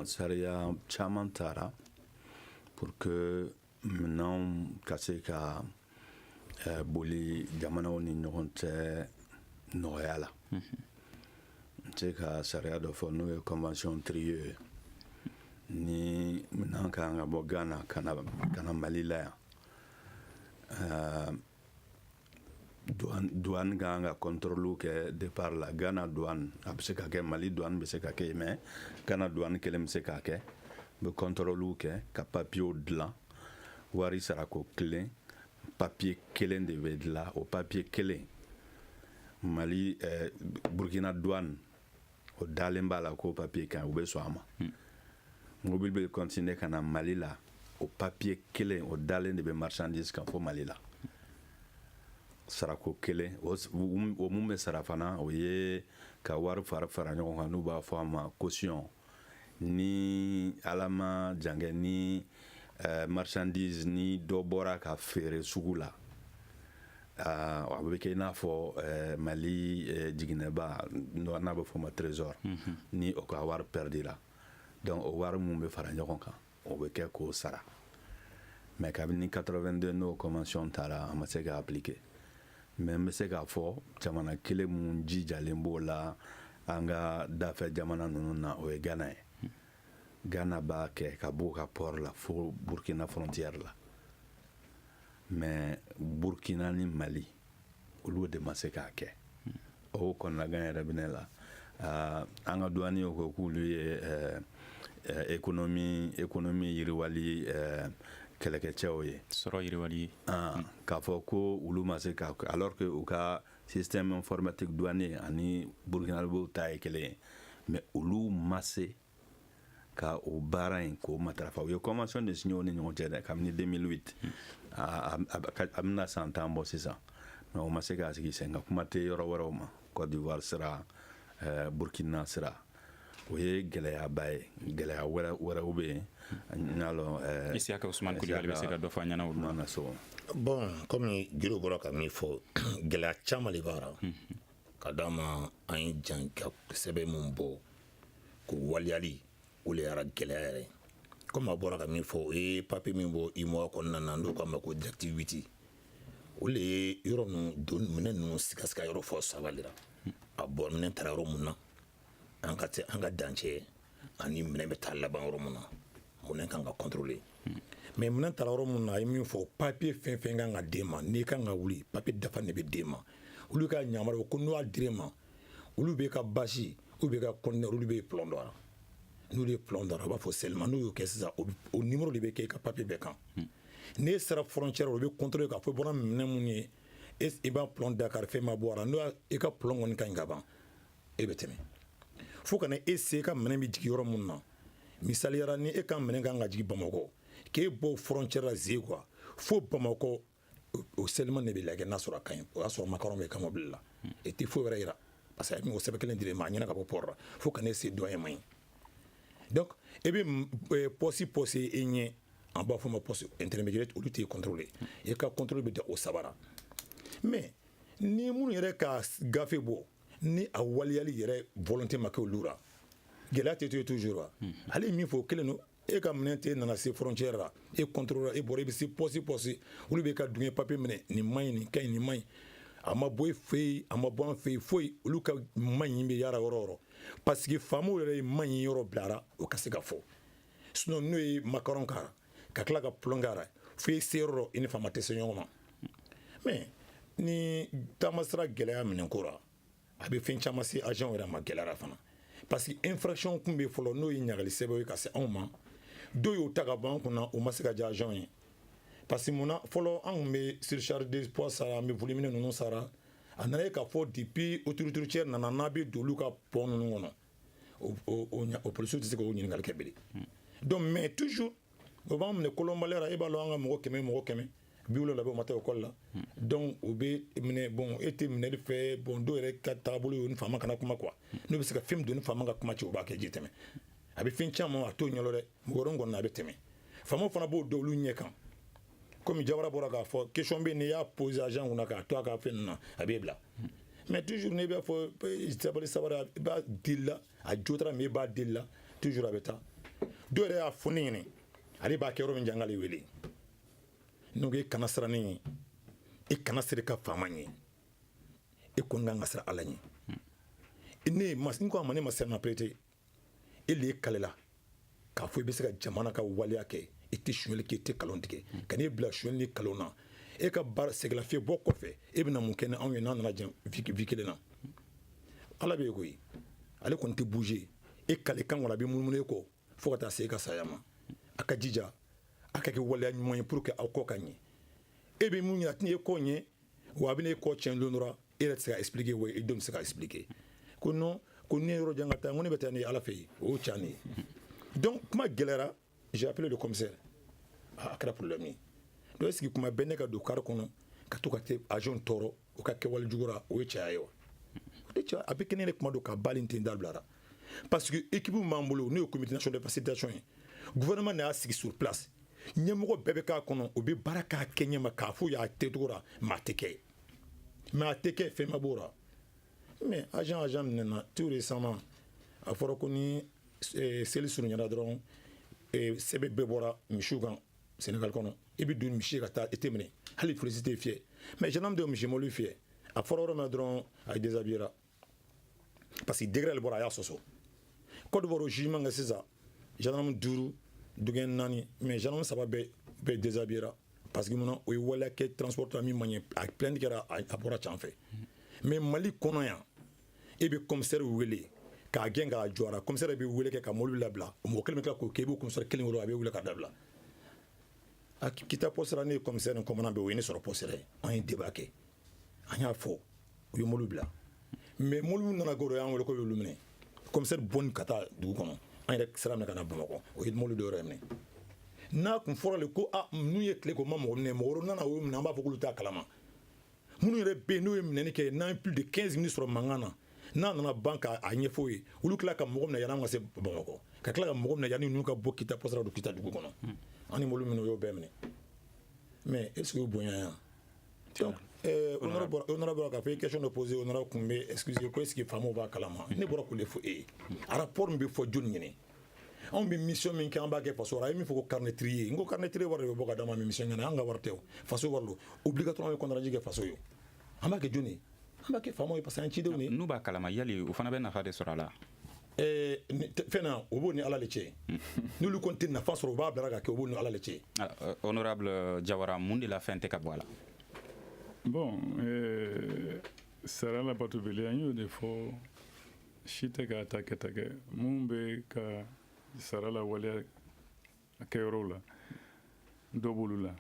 sariya caman taara pour que minanw ka se ka boli jamanaw ni ɲɔgɔn cɛ nɔgɔya la n se ka sariya dɔ fɔ n'o ye convention trieux ni minan ka kan ka bɔ Ghana ka na Mali la yan douane kan ka contrôle kɛ départ la Ghana douane a bɛ se ka kɛ Mali douane bɛ se ka kɛ mais Ghana douane kelen bɛ se ka kɛ bɛ contrôle kɛ ka papier dilan wari sarako kelen papier kelen de bɛ dilan o papier kelen Mali Burkina douane o dalen b'a la ko papier kan u bɛ sɔn a ma mobile bɛ continuer ka na Mali la o papier kelen o dalen de bɛ marchandise kan fo Mali la sarako kelen o mun bɛ sara fana o ye ka wari fara ɲɔgɔn kan n'u b'a fɔ a ma caution ni ala ma jan kɛ ni marchandise ni dɔ bɔra ka feere sugu la a bɛ kɛ i n'a fɔ Mali jiginɛba n'a bɛ fɔ ma trésor ni o ka wari perdira donc o wari mun bɛ fara ɲɔgɔn kan o bɛ kɛ k'o sara mais kabini 82 n'o convention taara a ma se ka appliquer mais n bɛ se k'a fɔ jamana kelen mun jijalen b'o la an ka dafɛ jamana ninnu na o ye Ghana ye Ghana b'a kɛ ka b'o ka port la fo Burkina frontière la mais Burkina ni Mali olu de ma se k'a kɛ o kɔnɔna gan yɛrɛ bɛ ne la an ka douane ko k'olu ye économie yiriwali kɛlɛkɛcɛw ye sɔrɔ yiriwali k'a fɔ ko olu ma se ka alors que u ka système informatique douanier ani burkinabɛw ta ye kelen ye mais olu ma se ka o baara in k'o matarafa u ye convention de signé o ni ɲɔgɔn cɛ dɛ kabini 2008 a bɛna san 10 bɔ sisan mais o ma se k'a sigi sen ka kuma tɛ yɔrɔ wɛrɛw ma Côte d'Ivoire sira Burkina sira o ye gɛlɛyaba ye gɛlɛya wɛrɛw bɛ yen n y'a lɔn Isiaka Usumani Kulibali bɛ se ka dɔ fɔ an ɲɛna olu ma so bon comme Giro bɔra ka min fɔ gɛlɛya caman de b'a la ka d'a ma an ye jan ka sɛbɛn mun bɔ k'o waliyali o le yɛrɛ gɛlɛya yɛrɛ comme a bɔra ka min fɔ o ye papier min bɔ IMOA kɔnɔna na n'o k'a ma ko directive 8 o le ye yɔrɔ ninnu minɛn ninnu sikasika yɔrɔ fɔ sabali la a bɔ minɛn taara yɔrɔ mun na an ka dancɛ ani minɛn bɛ taa laban yɔrɔ mun na minɛn kan ka contrôler mais minɛn taara yɔrɔ mun na a ye min fɔ papier fɛn fɛn kan ka d'e ma n'i kan ka wuli papier dafa de bɛ d'e ma olu ka ɲamara ko n'u y'a dir'e ma olu bɛ ka basi ou bɛ ka conteneur olu bɛ plomb dɔ la n'olu ye plomb dɔ la a b'a fɔ seulement n'u y'o kɛ sisan o numéro de bɛ kɛ i ka papier bɛɛ kan n'e sera frontière o bɛ contrôler k'a fɔ i bɔra minɛn mun ye i b'a plomb Dakar fɛn ma bɔ a la n'o i ka plomb kɔni ka ɲi ka ban e bɛ tɛmɛ fo kana e se ka minɛn bɛ jigin yɔrɔ mun na misaliyara ni e ka minɛn kan ka jigin Bamakɔ k'e bɔ frontière la zie quoi fo Bamakɔ o seulement de bɛ lajɛ n'a sɔrɔ a ka ɲi o y'a sɔrɔ makaron bɛ ka mobili la e tɛ foyi wɛrɛ yira parce que a ye o sɛbɛn kelen dir'e ma a ɲɛna ka bɔ port la fo kana e se dɔ ye man ɲi donc e bɛ poste e ɲɛ an b'a fɔ o ma poste intermédiaire olu tɛ contrôler e ka contrôle bɛ da o sabara mais ni minnu yɛrɛ ka gafe bɔ ni a waliyali yɛrɛ volonté ma kɛ olu la gɛlɛya tɛ to ye toujours wa hali min fɔ o kelen don e ka minɛn tɛ nana se frontière la e contrôle e bɔra e bɛ se poste olu bɛ ka dun papier minɛ nin man ɲi nin ka ɲi nin man ɲi a ma bɔ e fɛ yen a ma bɔ an fɛ yen foyi olu ka man ɲi bɛ yara yɔrɔ yɔrɔ parce que faamaw yɛrɛ ye man ɲi yɔrɔ bilara o ka se ka fɔ sinon n'o ye makaron kara ka tila ka plomb kara fo e se yɔrɔ i ni faama tɛ se ɲɔgɔn ma mais ni taamasira gɛlɛya minɛ ko la a bɛ fɛn caman se agent yɛrɛ ma gɛlɛyara fana parce que infraction kun bɛ fɔlɔ n'o ye ɲagali sɛbɛn ye ka se anw ma dɔw y'o ta ka bɔ an kunna o ma se ka diya agent ye parce que mun na fɔlɔ an kun bɛ surcharge de poids sara an bɛ volume ninnu sara a nana ye k'a fɔ depuis autorité routière nana n'a bɛ don olu ka pont ninnu kɔnɔ o policiers tɛ se k'o ɲininkali kɛ bilen donc mais toujours o b'an minɛ kolonbaliyara e b'a lɔn an ka mɔgɔ kɛmɛ bi wolonwula bɛ o ma taa ekɔli la donc o bɛ minɛ bon e tɛ minɛli fɛ bon dɔw yɛrɛ ka taabolo ye o ni faama kana kuma quoi n'u bɛ se ka fɛn min don ni faama ka kuma cɛ o b'a kɛ ji tɛmɛ a bɛ fɛn caman a t'o ɲɛlɔ dɛ mɔgɔ wɛrɛ kɔni a bɛ tɛmɛ faamaw fana b'o dɔn olu ɲɛ kan komi Jawara bɔra k'a fɔ question bɛ n'i y'a poser agent kunna k'a to a ka fɛn ninnu na a b'e bila mais toujours n'i b'a fɔ sabali i b'a deli la a jo taara mais i b'a deli la toujours a bɛ taa dɔw yɛrɛ y'a fɔ ne ɲɛna ale b'a kɛ yɔrɔ min jan k'ale wele n'o e kana siran ne ɲɛ e kana siri ka faama ɲɛ e kɔni kan ka siran Ala ɲɛ ne ko a ma ne ma siran na prêter e le kalela k'a fɔ i bɛ se ka jamana ka waleya kɛ i tɛ sonyɛli kɛ i tɛ kalon tigɛ ka n'e bila sonyɛli ni kalon na e ka baara sɛgɛlafiɲɛ bɔ kɔfɛ e bɛna mun kɛ ni anw ye n'an nana jɛn vie kelen na Ala bɛ yen koyi ale kɔni tɛ bouger e kale kan kɔni a bɛ munumunu e kɔ fo ka taa se e ka saya ma a ka jija a ka kɛ waleya ɲuman ye pour que aw kɔ ka ɲɛ e bɛ mun ɲini a tɛna e kɔ ɲɛ wa a bɛna e kɔ tiɲɛ don dɔrɔn e yɛrɛ tɛ se ka expliquer wa e denw tɛ se ka expliquer ko non ko ne ye yɔrɔ jan ka taa ko ne bɛ taa ni Ala fɛ yen o y'o ca ne ye donc kuma gɛlɛyara j'ai appelé le commissaire a kɛra problème ye donc est-ce que kuma bɛɛ ne ka don kari kɔnɔ ka to ka kɛ agent tɔɔrɔ o ka kɛwale jugu ra o ye cɛya ye wa o tɛ cɛya a bɛ kɛ ne yɛrɛ kuma don ka bali ten dabilara parce que équipe m'an bolo n'o ye comité national de facilitation ye gouvernement de y'a sigi sur place ɲɛmɔgɔ bɛɛ bɛ k'a kɔnɔ o bɛ baara k'a kɛ ɲɛma k'a fɔ y'a tɛ cogo la mais a tɛ kɛ mais a tɛ kɛ fɛn ma b'o la mais agent minɛna tout récemment a fɔra ko ni seli surunyana dɔrɔn sɛbɛn bɛɛ bɔra misiw kan Sénégal kɔnɔ i bɛ don misi ka taa i tɛ minɛ hali polisi tɛ fiyɛ mais gendarme de ye misi mɔliw fiyɛ a fɔra yɔrɔ min na dɔrɔn a ye déshabillera parce que degré le bɔra a y'a sɔsɔ Côte d'Ivoire o jugement kɛ sisan gendarme 5 dugɛn 4 mais gendarme 3 bɛɛ déshabillera parce que munna o ye waleya kɛ transporteur min ma ɲɛ a plainte kɛra a bɔra can fɛ mais Mali kɔnɔ yan e bɛ commissaire wele k'a gɛn k'a jɔ a la commissaire bɛ wele kɛ ka mobile labila o mɔgɔ kelen bɛ tila k'o kɛ i b'o commissaire kelen wele a bɛ wele ka dabila a kita poste la ne ye commissaire ni commandant bɛ o ye ne sɔrɔ poste la an ye débat kɛ an y'a fɔ u ye mobile bila mais mobile nana goro y'an wele ko y'olu minɛ commissaire bɔnni ka taa dugu kɔnɔ an yɛrɛ sira minɛ ka na Bamakɔ o ye mobile dɔ yɛrɛ minɛ n'a kun fɔra le ko n'u ye tile ko ma mɔgɔ minɛ mɔgɔ wɛrɛ nana o minɛ an b'a fɔ k'olu t'a kalama minnu yɛrɛ bɛ yen n'u ye minɛni kɛ n'an ye plus de 15 minutes sɔrɔ mankan na n'a nana ban k'a ɲɛfɔ ye olu tila ka mɔgɔ minɛ yanni an ka se Bamakɔ ka tila ka mɔgɔ minɛ yanni ninnu ka bɔ kita poste la don kita dugu kɔnɔ an ni mobile minɛ o y'o bɛɛ minɛ mais est-ce que o bonya yan donc honorable k'a fɔ i question dɔ poser honorable kun bɛ excusez ko est-ce que faamaw b'a kalama ne bɔra k'o de fɔ e ye a rapport min bɛ fɔ joli ɲini anw bɛ mission min kɛ an b'a kɛ faso la a ye min fɔ ko carnetterie n ko carnetterie wari de bɛ bɔ ka d'a ma mais mission ɲɛna an ka wari tɛ o faso wari don obligatoirement an bɛ contrat kɛ faso ye an b'a kɛ joli an b'a kɛ faamaw ye parce que an cidenw ye n'u b'a kalama yali o fana bɛ nafa de sɔrɔ a la fɛn na o b'o ni Ala de cɛ n'olu kɔni tɛ nafa sɔrɔ o b'a bila ka kɛ o b'o ni Ala de cɛ honorable Jawara mun de la fɛn tɛ ka bɔ a la bon sara la batobili an y'o de fɔ si tɛ ka ta kɛ mun bɛ ka sara la waleya kɛyɔrɔw la dɔ b'olu la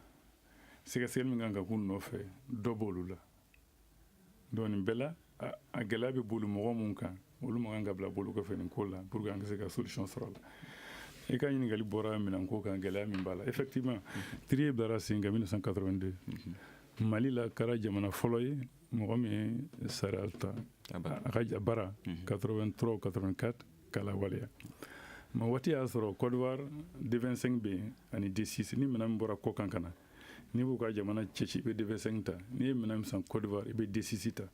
sɛgɛsɛgɛli min kan ka k'u nɔfɛ dɔ b'olu la donc nin bɛɛ la a gɛlɛya bɛ boli mɔgɔ mun kan olu man kan ka bila bolo kɔfɛ nin ko la pour que an ka se ka solution sɔrɔ a la i ka ɲininkali bɔra minɛnko kan gɛlɛya min b'a la effectivement Trier bilara sen kan 1982 Mali la kɛra jamana fɔlɔ ye mɔgɔ min ye sariya ta a ka baara 83 84 k'a lawaleya mais waati y'a sɔrɔ Côte d'Ivoire D25 bɛ yen ani D6 ni minɛn min bɔra kɔ kan ka na n'i b'u ka jamana cɛci i bɛ D25 ta n'i ye minɛn min san Côte d'Ivoire i bɛ D6 ta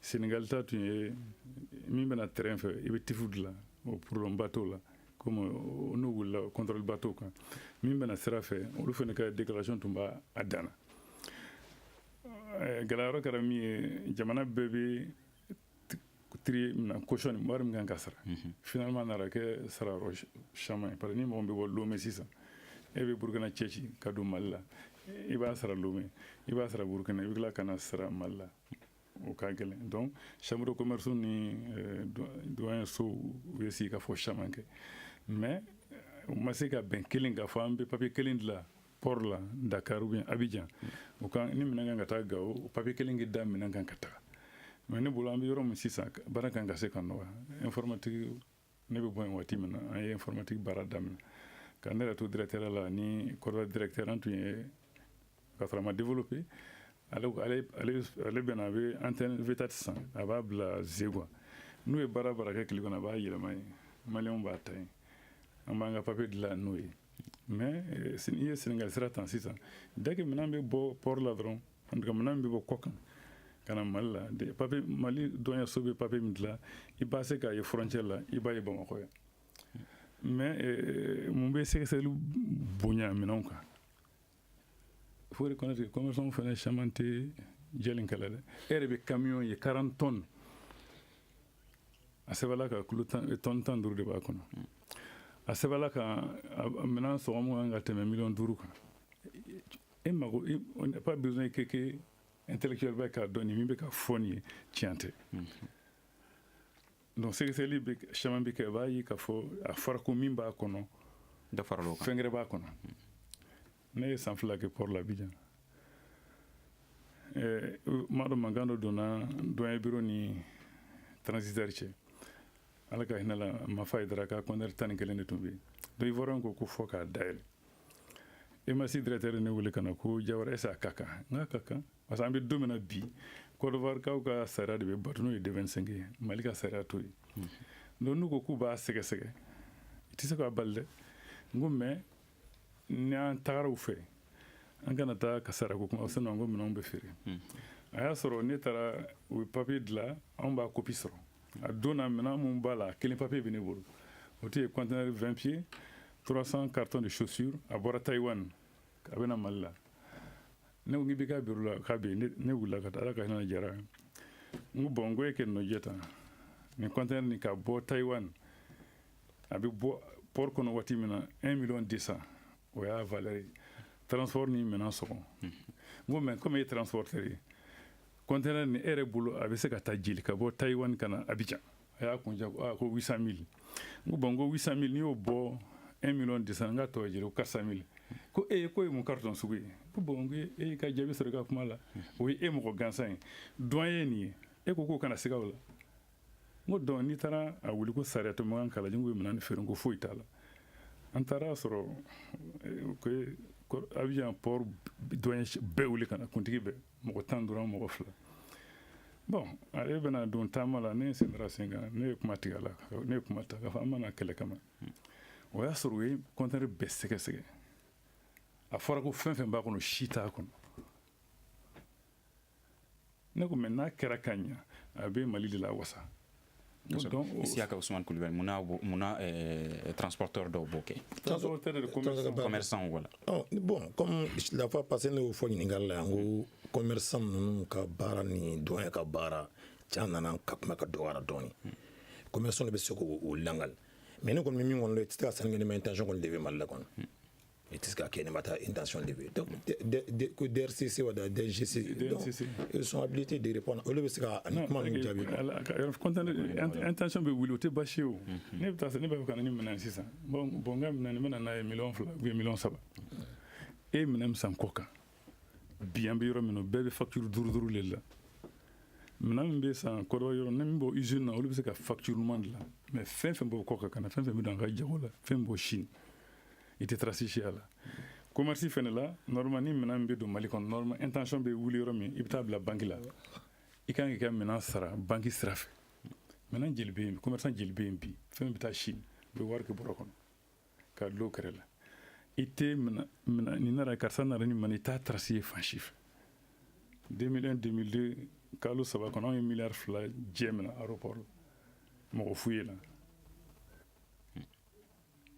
Sénégal ta tun ye min bɛna terrain fɛ i bɛ tifu dilan o problème ba t'o la comme n'u wulila contrôle ba t'o kan min bɛna sira fɛ olu fana ka déclaration tun b'a dan na gɛlɛyayɔrɔ kɛra min ye jamana bɛɛ bɛ trier mina caution ni wari min kan ka sara finalement nana kɛ sara yɔrɔ caman ye parce que ni mɔgɔ min bɛ bɔ Lomé sisan e bɛ Burukina cɛci ka don Mali la i b'a sara Lomé i b'a sara Burukina i bɛ tila ka na sara Mali la o ka gɛlɛn donc chambre de commerce ni doyen so u ye sigi ka fɔ caman kɛ mais u ma se ka bɛn kelen ka fɔ an bɛ papier kelen dilan port la Dakar ou bien Abidjan o kan ni minɛn kan ka taa Gao o papier kelen kɛ da minɛn kan ka taga mais ne bolo an bɛ yɔrɔ min sisan baara kan ka se ka nɔgɔya informatique ne bɛ bɔ yen waati min na an ye informatique baara daminɛ ka ne yɛrɛ to directeur la ni kɔrɔba directeur an tun ye ka sɔrɔ a ma développé ale bɛna a bɛ antenne V4 san a b'a bila Zegwa n'u ye baara kɛ tile kɔnɔ a b'a yɛlɛma yen maliyɛnw b'a ta yen an b'an ka papier dilan n'o ye mais i ye Sénégal sira tan sisan dès que minɛn bɛ bɔ port la dɔrɔn en tout cas minɛn bɛ bɔ kɔ kan ka na Mali la papier Mali dɔnyaso bɛ papier min dilan i b'a se k'a ye frontière la i b'a ye Bamakɔ yan mais mun bɛ sɛgɛsɛgɛli bonya minɛnw kan il faut reconnaître que commerçants fana caman tɛ jɛlen kɛlɛ dɛ e yɛrɛ bɛ camion ye 40 tonnes a sɛbɛnla ka kilo tonne 15 de b'a kɔnɔ a sɛbɛnla ka minɛn sɔgɔma kan ka tɛmɛ 5 kan e mago on n'a pas besoin que intellectuel bɛ k'a dɔn nin min bɛ ka fɔ nin ye tiɲɛ tɛ donc sɛgɛsɛgɛli bɛ caman bɛ kɛ a b'a ye k'a fɔ a fɔra ko min b'a kɔnɔ fɛn wɛrɛ b'a kɔnɔ ne ye san 2 kɛ port la Abidjan maa dɔ mankan dɔ donna doyen bureau ni transitaire cɛ ala ka hinɛ la Mafa Aidara ka conteneur 11 de tun bɛ yen donc Ivoirien ko fɔ k'a dayɛlɛ EMASI directeur ne wele ka na ko Jawara est-ce que a ka kan n k'a ka kan parce que an bɛ don min na bi Côte d'Ivoire kaw ka sariya de bɛ bato n'o ye D25 ye Mali ka sariya t'o ye donc n'u ko k'u b'a sɛgɛsɛgɛ i tɛ se k'a bali dɛ n ko mais ni an tagara u fɛ an kana taa ka sara ko kuma sinon n ko minɛnw bɛ feere a y'a sɔrɔ ne taara u ye papier dilan anw b'a copie sɔrɔ a don na minɛn mun b'a la kelen papier bɛ ne bolo o tɛ ye conteneur 20 pieds 300 cartons de chaussures a bɔra Taïwan a bɛ na Mali la ne ko n k'i bɛ k'a bureau la k'a bɛ yen ne wulila ka taa ala ka hinɛ jara n ko bon n ko e kɛ nin nɔ jɛ tan nin conteneur nin ka bɔ Taïwan a bɛ bɔ port kɔnɔ waati min na 1,200,000 o y'a valeur transport ni minɛn sɔgɔ n ko mais comme e ye transporteur ye conteneur ni e yɛrɛ bolo a bɛ se ka taa jeli ka bɔ Taïwan ka na Abidjan a y'a kun ja ko 800,000 n ko bon n ko 800,000 n'i y'o bɔ 1,200,000 n ka tɔ jeli ko 400,000 ko ko ye mun carton sugu ye ko bon n ko e y'i ka jaabi sɔrɔ i ka kuma la o ye e mɔgɔ gansan ye doyen ye nin ye e ko k'o kana siga o la n ko donc n'i taara a wuli ko sariya to man kan kala n ko minɛn ni feere n ko foyi t'a la an taara sɔrɔ Abidjan port doyen bɛɛ wuli ka na kuntigi bɛɛ mɔgɔ 10 dɔrɔn mɔgɔ 2 bon ale bɛna don taama la ne sen dara sen kan ne ye kuma tigɛ a la ne ye kuma ta k'a fɔ an bɛna kɛlɛ kama o y'a sɔrɔ u ye conteneur bɛɛ sɛgɛsɛgɛ a fɔra ko fɛn fɛn b'a kɔnɔ si t'a kɔnɔ ne ko mais n'a kɛra ka ɲa a bɛ Mali de la wasa donc Isiaka Ousmane Coulibaly muna transporteur dɔw b'o kɛ transporteur de commerçant voilà bon comme la fois passée ne y'o fɔ ɲininkali la yan ko commerçant ninnu ka baara ni doyen ka baara cɛ nana ka kuma ka dɔgɔyara dɔɔni commerçant de bɛ se k'o langali mais ne kɔni bɛ min kɔni dɔn i tɛ se ka sanni kɛ ni ma intention kɔni de bɛ Mali la kɔni i tɛ se ka kɛ ni ma taa intention de bɛ donc ko DRCC wa DGC donc ils sont habilités de répondre olu bɛ se ka kuma ninnu jaabi intention bɛ wuli o tɛ baasi ye o ne bɛ taa ne bɛ fɛ ka na ni minɛn sisan bon n ka minɛn nin bɛ na n'a ye 2 millions ou 3 millions e minɛn min san kɔ kan bi an bɛ yɔrɔ min na bɛɛ bɛ facture 5 de la minɛn min bɛ san kɔrɔ yɔrɔ ne min bɔ usine na olu bɛ se ka facture ɲuman dilan mais fɛn fɛn b'o kɔ kan ka na fɛn fɛn bɛ don an ka jago la fɛn b'o Chine i tɛ tracer si a la commerce fɛnɛ la normalement ni minɛn min bɛ don Mali kɔnɔ normalement intention bɛ wuli yɔrɔ min i bɛ taa bila banque la i kan k'i ka minɛn sara banque sira fɛ minɛn jeli bɛ yen commerçant jeli bɛ yen bi fɛn bɛ taa Chine u bɛ wari kɛ bɔrɔ kɔnɔ ka dulon kɛrɛ la i tɛ minɛn nin nana karisa nana ni minɛn i t'a tracer fan si fɛ 2001 2002 kalo 3 kɔnɔ anw ye miliyari 2 jɛ minɛ aéroport la mɔgɔ fu ye la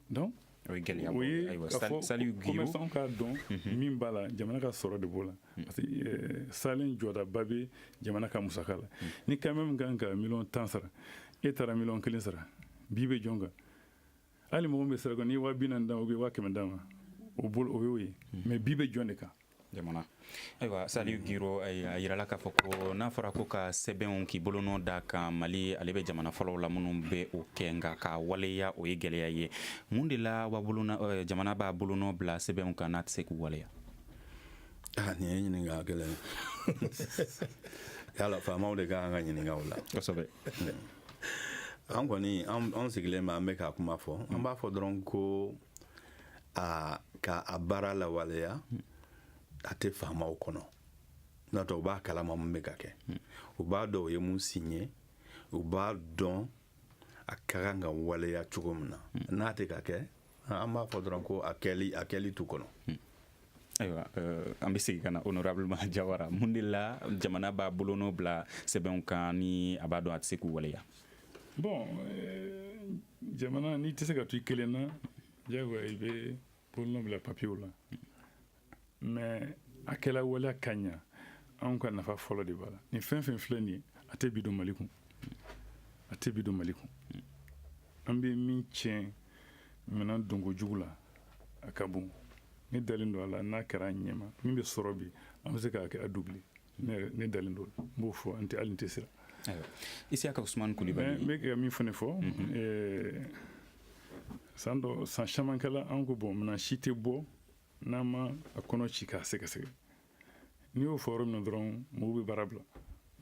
donc o ye k'a fɔ commerçant k'a dɔn min b'a la jamana ka sɔrɔ de b'o la parce que salen jɔdaba bɛ jamana ka musaka la ni quand même kan ka 10,000,000 sara e taara 1,000,000 sara bi bɛ jɔn kan hali mɔgɔ min bɛ sara n'i ye 40,000 d'a ma ou bien 50,000 d'a ma o bolo o y'o ye mais bi bɛ jɔn de kan jamana ayiwa Saliu Giro a yirala k'a fɔ ko n'a fɔra ko ka sɛbɛnw k'i bolonɔ da kan Mali ale bɛ jamana fɔlɔw la minnu bɛ o kɛ nka ka waleya o ye gɛlɛya ye mun de la jamana b'a bolonɔ bila sɛbɛnw kan n'a tɛ se k'u waleya nin ye ɲininka gɛlɛn yala faamaw de ka kan ka ɲininka o la kosɛbɛ an kɔni an sigilen bɛ an bɛ ka kuma fɔ an b'a fɔ dɔrɔn ko k'a baara lawaleya a tɛ faamaw kɔnɔ n'o tɛ u b'a kalama mun bɛ ka kɛ u b'a dɔn u ye mun signé u b'a dɔn a ka kan ka waleya cogo min na n'a tɛ ka kɛ an b'a fɔ dɔrɔn ko a kɛli t'u kɔnɔ. Ayiwa an bɛ segin ka na honorablement Jawara mun de la jamana b'a bolonɔ bila sɛbɛnw kan ni a b'a dɔn a tɛ se k'u waleya. Bon jamana n'i tɛ se ka to i kelen na jagoya i bɛ bolonɔ bila papiyew la mais a kɛla waleya ka ɲa anw ka nafa fɔlɔ de b'a la ni fɛn fɛn filɛ nin ye a tɛ bi don Mali kun a tɛ bi don Mali kun an bɛ min tiɲɛ minɛn donko jugu la a ka bon ne dalen don a la n'a kɛra ɲɛma min bɛ sɔrɔ bi an bɛ se k'a kɛ a doublé ne dalen don n b'o fɔ hali n tɛ siran. Isiaka Ousmane Coulibaly n bɛ ka min fɔ ne fɔ san caman kɛla an ko bon maintenant si tɛ bɔ n'an ma a kɔnɔ ci k'a sɛgɛsɛgɛ n'i y'o fɔ yɔrɔ min na dɔrɔn mɔgɔw bɛ baara bila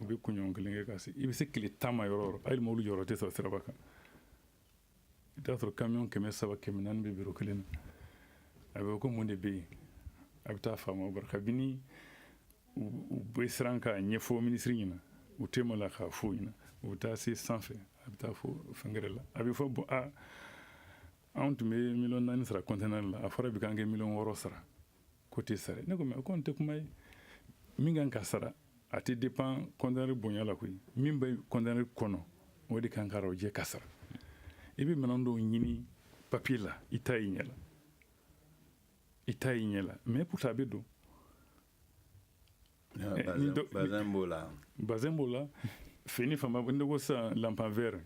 u bɛ kunɲɔgɔn kelen kɛ k'a se i bɛ se tile 10 ma yɔrɔ o yɔrɔ hali mobili jɔyɔrɔ tɛ sɔrɔ siraba kan i t'a sɔrɔ camion 300 400 bɛ biro kelen na a bɛ ko mun de bɛ yen a bɛ taa faama bara kabini u bɛ siran k'a ɲɛfɔ minisiri ɲɛna u tɛ ma la k'a fɔ ɲɛna u bɛ taa se sanfɛ a bɛ taa fɔ fɛnkɛrɛ la a bɛ fɔ bon anw tun bɛ 4,000,000 sara conteneur la a fɔra bi k'an kɛ 6,000,000 sara ko tɛ sara ne ko mais ko nin tɛ kuma ye min kan ka sara a tɛ dépend conteneur bonya la koyi min bɛ conteneur kɔnɔ o de kan ka jɛ ka sara i bɛ minɛn dɔw ɲini papier la i t'a ye ɲɛ la mais pourtant a bɛ don bazin b'o la fini fanba ne ko sisan lampan vert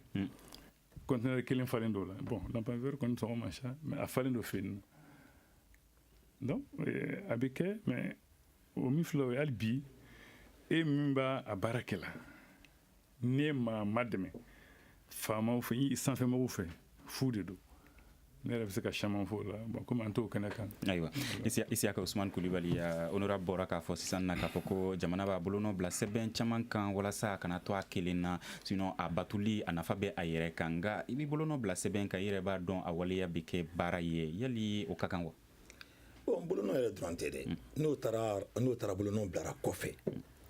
conteneur kelen falen dɔ la bon lampan vert kɔni sɔngɔ ma ca mais a falen dɔ fini na donc a bɛ kɛ mais o min filɛ o ye hali bi e min b'a a baara kɛ la ne ma dɛmɛ faamaw fɛ i sanfɛmɔgɔw fɛ fu de don ne yɛrɛ bɛ se ka caman fɔ o la bon komi an t'o kɛnɛ kan. Ayiwa Isiaka Ousmane Coulibaly honorable bɔra k'a fɔ sisan na k'a fɔ ko jamana b'a bolonɔ bila sɛbɛn caman kan walasa a kana to a kelen na sinon a batuli a nafa bɛ a yɛrɛ kan nka i b'i bolonɔ bila sɛbɛn kan i yɛrɛ b'a dɔn a waleya bɛ kɛ baara ye yali o ka kan wa. Bon bolonɔ yɛrɛ dɔrɔn tɛ dɛ n'o taara bolonɔ bilara kɔfɛ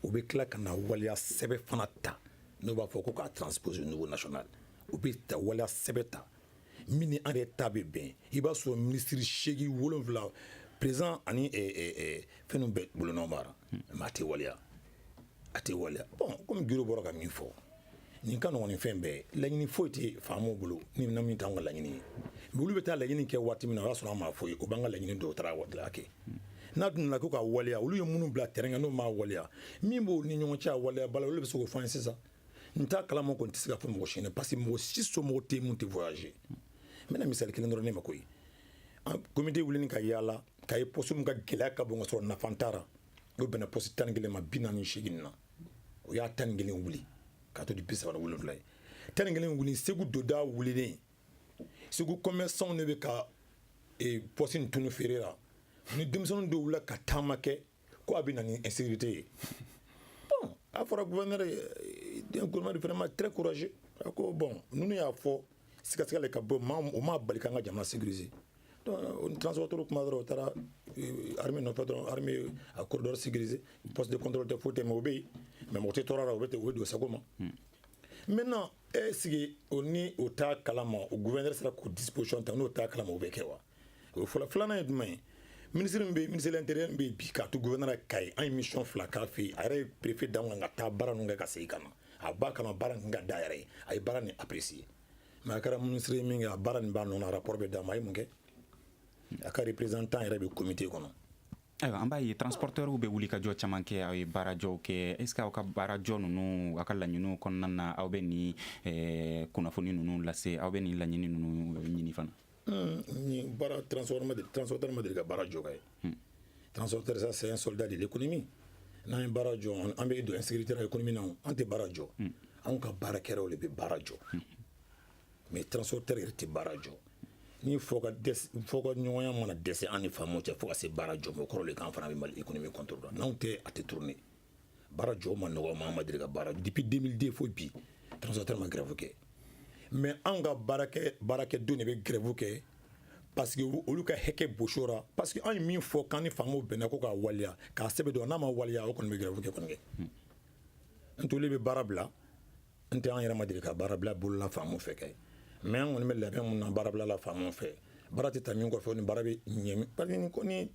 u bɛ tila ka na waleya sɛbɛn fana ta n'o b'a fɔ ko k'a transposer au niveau national u bɛ ta waleya sɛbɛn ta min ni an yɛrɛ ta bɛ bɛn i b'a sɔrɔ minisiri 7 président ani fɛn bɛɛ bolonɔ b'ara mais a tɛ waleya bon comme Giro bɔra ka min fɔ nin ka nɔgɔn ni fɛn bɛɛ laɲini foyi tɛ faamaw bolo ni min t'anw ka laɲini ye mais olu bɛ taa laɲini kɛ waati min na o y'a sɔrɔ an m'a fɔ ye o b'an ka laɲini dɔw taara waati la kɛ n'a dun nana ko ka waleya olu ye minnu bila terrain kan n'o m'a waleya min b'o ni ɲɔgɔn cɛ a waleya bala olu bɛ se k'o fɔ an ye sisan n t'a kalama kɔni tɛ se ka fɔ mɔgɔ si ɲɛna parce que mɔgɔ si somɔgɔ tɛ mun tɛ voyager n bɛna misali kelen dɔrɔn ne ma koyi comité wulini ka yaala k'a ye poste min ka gɛlɛya ka bon ka sɔrɔ nafa t'a o bɛnna poste 11 ma 48 na o y'a 11 wuli k'a to di 37 ye 11 wuli Segu Doda wulilen Segu commerçant ne bɛ ka poste in tunu feere la ni denmisɛnnin dɔw wulila ka taama kɛ ko a bɛ na ni insécurité ye bon a fɔra gouverneur un gouvernement vraiment très courageux a ko bon ninnu y'a fɔ sikasiga ka bɔ o ma bali k'an ka jamana sécuriser donc transporteur kuma dɔrɔn o taara armée nɔfɛ dɔrɔn armée a corridor sécurisé poste de contrôle tɛ foyi tɛ mais o bɛ yen mais mɔgɔ tɛ tɔɔrɔ la o bɛ don sago ma maintenant est-ce que o ni o t'a kalama o gouverneur sera k'o disposition ta n'o t'a kalama o bɛ kɛ wa o fɔlɔ filanan ye jumɛn ye ministre de l'intérieur bɛ bi k'a to gouverneur ka ye an ye mission 2 k'a fɛ yen a yɛrɛ ye préfet d'anw kan ka taa baara ninnu kɛ ka segin ka na a b'a kama baara nin ka da yɛrɛ ye a ye baara nin apprécier mais a kɛra ministre ye min kɛ a baara nin b'a nɔ na rapport bɛ d'a ma a ye mun kɛ a ka représentant yɛrɛ bɛ comité kɔnɔ. Ayiwa an b'a ye transporteurs bɛ wuli ka jɔ caman kɛ aw ye baarajɔw kɛ est ce que aw ka baarajɔ ninnu aw ka laɲiniw kɔnɔna na aw bɛ ni kunnafoni ninnu lase aw bɛ ni laɲini ninnu ɲini fana. ni baara transporteur ma deli ka baara jɔ ka ye transporteur ça c'est un soldat de l'économie n'an ye baara jɔ an bɛ don insécurité la économie na an tɛ baara jɔ anw ka baarakɛlaw de bɛ baara jɔ mais transporteur yɛrɛ tɛ baara jɔ ni fɔ ka ɲɔgɔnya mana dɛsɛ an ni faamaw cɛ fo ka se baara jɔ o kɔrɔ de k'an fana bɛ Mali économie contrôle la n'anw tɛ a tɛ tourner baara jɔ ma nɔgɔ ma an ma deli ka baara depuis 2002 fo bi transporteur ma grève kɛ mais an ka baarakɛ don de bɛ grève kɛ parce que olu ka heke boshora parce que an min fɔ kan ni famo bɛnna ko ka waliya k'a sɛbɛ dɔn n'a ma waliya o kɔni bɛ grève kɛ kɔni kɛ n toli bɛ baara bila n tɛ an yɛrɛ ma deli ka baara bila bolola faamu fɛ kɛ mais an kɔni bɛ labɛn mun na baara bila la faamu fɛ baara tɛ ta min kɔfɛ ni baara bɛ ɲɛ parce que ni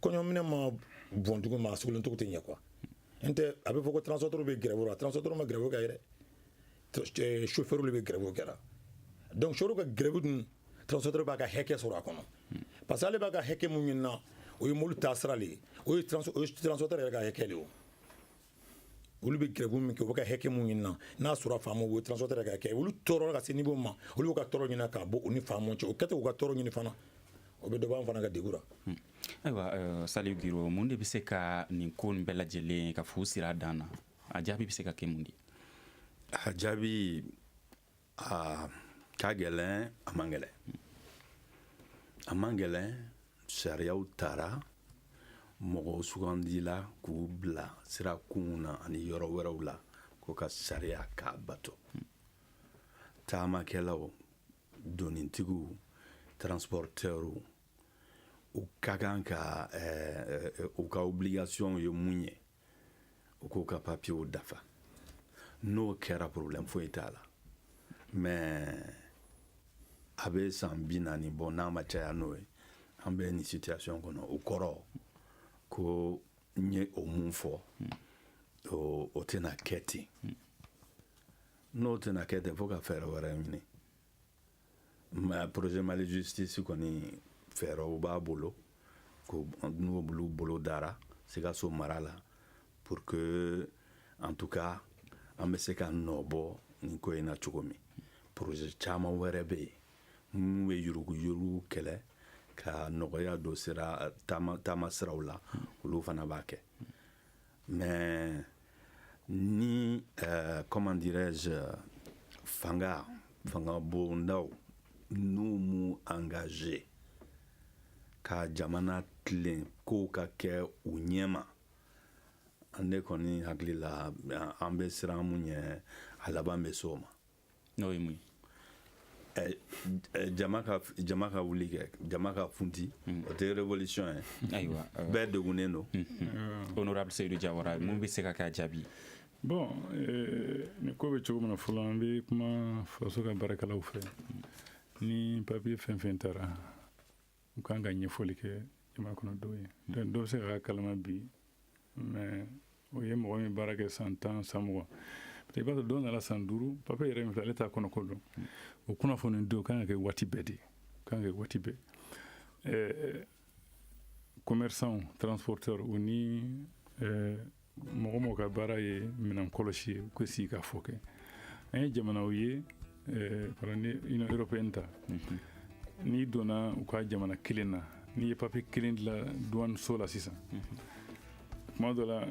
kɔɲɔminɛ ma bɔn tugun ma sugulen cogo tɛ ɲɛ quoi n tɛ a bɛ fɔ ko transporteur bɛ grève la transporteur ma grève kɛ yɛrɛ chauffeur bɛ grève kɛra donc chauffeur ka grève dun transporteur b'a ka hɛkɛ sɔrɔ a kɔnɔ parce que ale b'a ka hɛkɛ mun ɲinina o ye mobili taa sira le ye o ye transporteur yɛrɛ ka hɛkɛ le o olu bɛ grève min kɛ o bɛ ka hɛkɛ mun ɲinina n'a sɔrɔ faamu o ye transporteur yɛrɛ ka hɛkɛ olu tɔɔrɔ ka se niveau ma olu bɛ ka tɔɔrɔ ɲini k'a bɔ o ni faamu cɛ o kɛtɛ u ka tɔɔrɔ ɲini fana o bɛ dɔ b'an fana ka degun ra ayiwa Saliu Giro mun de bɛ se ka nin ko nin bɛɛ lajɛlen ka fu sira dan na a jaabi bɛ se ka kɛ mun de a jaabi ka gɛlɛn a man gɛlɛn a man gɛlɛn sariyaw taara mɔgɔw sugandila k'u bila sira kunw na ani yɔrɔ wɛrɛw la ko ka sariya k'a bato taamakɛlaw donnintigiw transporteurs u ka kan ka u ka obligation ye mun ye u k'u ka papiyew dafa n'o kɛra problème foyi t'a la mais a bɛ san 40 bɔ n'a ma caya n'o ye an bɛ nin situation kɔnɔ o kɔrɔ ko n ye o mun fɔ o tɛna kɛ ten n'o tɛna kɛ ten fo ka fɛɛrɛ wɛrɛ ɲini mais projet Mali justice kɔni fɛɛrɛw b'a bolo ko n'o bolo dara Sikaso mara la pour que en tout cas an bɛ se ka nɔ bɔ nin ko in na cogo min projet caman wɛrɛ bɛ yen mun bɛ yurugu kɛlɛ ka nɔgɔya don sira taama siraw la olu fana b'a kɛ mais ni comment dirais-je fanga bondaw n'u m'u engagé ka jamana tilen kow ka kɛ u ɲɛma ne kɔni hakili la an bɛ siran mun ɲɛ a laban bɛ s'o ma n'o ye mun ye jama ka wuli kɛ jama ka funti o tɛ révolution ye ayiwa bɛɛ degunnen don honorable Seydou Diawara mun bɛ se ka kɛ a jaabi bon ni ko bɛ cogo min na fɔlɔ an bɛ kuma faso ka baarakɛlaw fɛ ni papiye fɛn fɛn taara u kan ka ɲɛfɔli kɛ jama kɔnɔ dɔw ye dɔ bɛ se ka kalama bi mais o ye mɔgɔ min baara kɛ san 10 san 20 i b'a sɔrɔ dɔw nana san 5 papiye yɛrɛ min filɛ ale t'a kɔnɔ ko dɔn o kunnafoni do kan ka kɛ waati bɛɛ de kan ka kɛ waati bɛɛ commerçant transporteur u ni mɔgɔ ka baara ye minɛn kɔlɔsi ye u ka sigi ka fɔ kɛ an ye jamanaw ye par Union européenne ta n'i donna u ka jamana kelen na n'i ye papiye kelen dilan douane so la sisan tuma dɔ la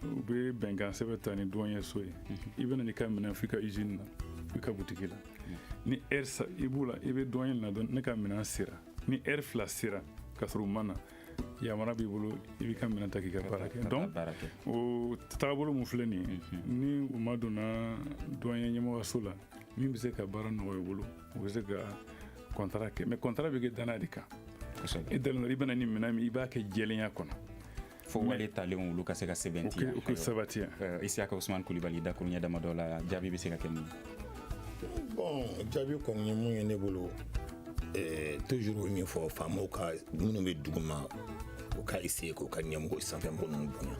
u bɛ bɛnkan sɛbɛn ta ni douanier so ye i bɛ na n'i ka minɛn f'i ka usine na i ka butiki la ni heure i b'u la i bɛ douanier na dɔn ne ka minɛn sera ni heure 2 sera ka sɔrɔ u ma na yamara b'i bolo i b'i ka minɛn ta k'i ka baara kɛ donc o taabolo mun filɛ nin ye ni u ma donna douanier ɲɛmɔgɔso la min bɛ se ka baara nɔgɔya u bolo u bɛ se ka contrat kɛ mais contrat bɛ kɛ danaya de kan i dalen i bɛna ni minɛn min i b'a kɛ jɛlenya kɔnɔ fo wale talen olu ka se ka sɛbɛntiya o ka sabatiya Isiaka Usman Kulibali dakuruɲɛ damadɔ la jaabi bɛ se ka kɛ mun bon jaabi kɔni ye mun ye ne bolo toujours min fɔ faamaw ka minnu bɛ duguma u ka essayer k'u ka ɲɛmɔgɔ sanfɛmɔgɔ ninnu bonya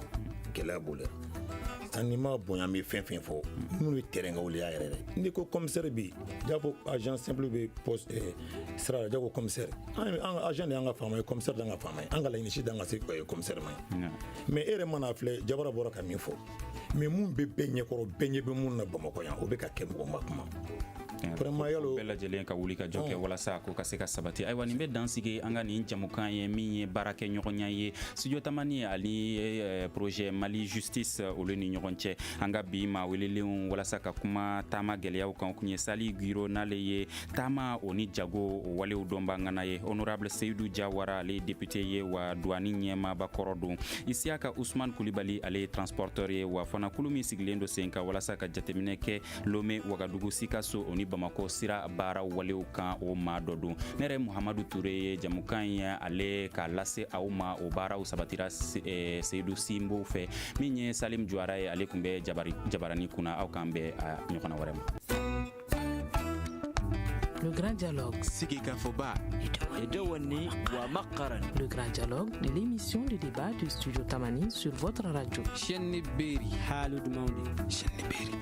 gɛlɛya b'o la ni ma bonya bɛ fɛn fɛn fɔ minnu bɛ terrain kan olu y'a yɛrɛ dɛ n'i ko commissaire bɛ yen jago agent simple bɛ poste sira la jago commissaire an ka agent de y'an ka faama ye commissaire de y'an ka faama ye an ka laɲini si d'an ka se commissaire ma ye mais e yɛrɛ mana filɛ Jawara bɔra ka min fɔ mais mun bɛ bɛɛ ɲɛkɔrɔ bɛɛ ɲɛ bɛ mun na Bamakɔ yan o bɛ ka kɛ mɔgɔ ma kuma bɛɛ lajɛlen ka wuli ka jɔ kɛ walasa ko ka se ka sabati ayiwa nin bɛ dansigi an ka nin jamukan ye min ye baarakɛ ɲɔgɔnya ye studio tamani ani projet Mali justice olu ni ɲɔgɔn cɛ an ka bi ma welelenw walasa ka kuma taama gɛlɛyaw kan kun ye Saliu Giro n'ale ye taama o ni jago walew dɔn b'an ŋana ye honorable Seydou Diawara ale député ye wa douane ɲɛmaaba kɔrɔ don Isiaka Usman Kulibali ale ye transporteur ye wa fana kulu min sigilen do sen kan walasa ka jateminɛ kɛ Lomé Wagadugu Sikaso o ni Bamako sira baara walew kan o maa dɔ don ne yɛrɛ Muhamadu Ture ye jamukan ye ale k'a lase aw ma o baaraw sabatira Seydou Simbo fɛ min ye Salim Juara ye ale kun bɛ jabarani kunna aw kan bɛ a ɲɔgɔnna wɛrɛ ma. Le Grand Dialogue. Sigikafoba. Le Grand Dialogue de l'émission de débat du studio Tamani sur votre radio. Chaîne Berry, Halud Maudi. Chaîne Berry,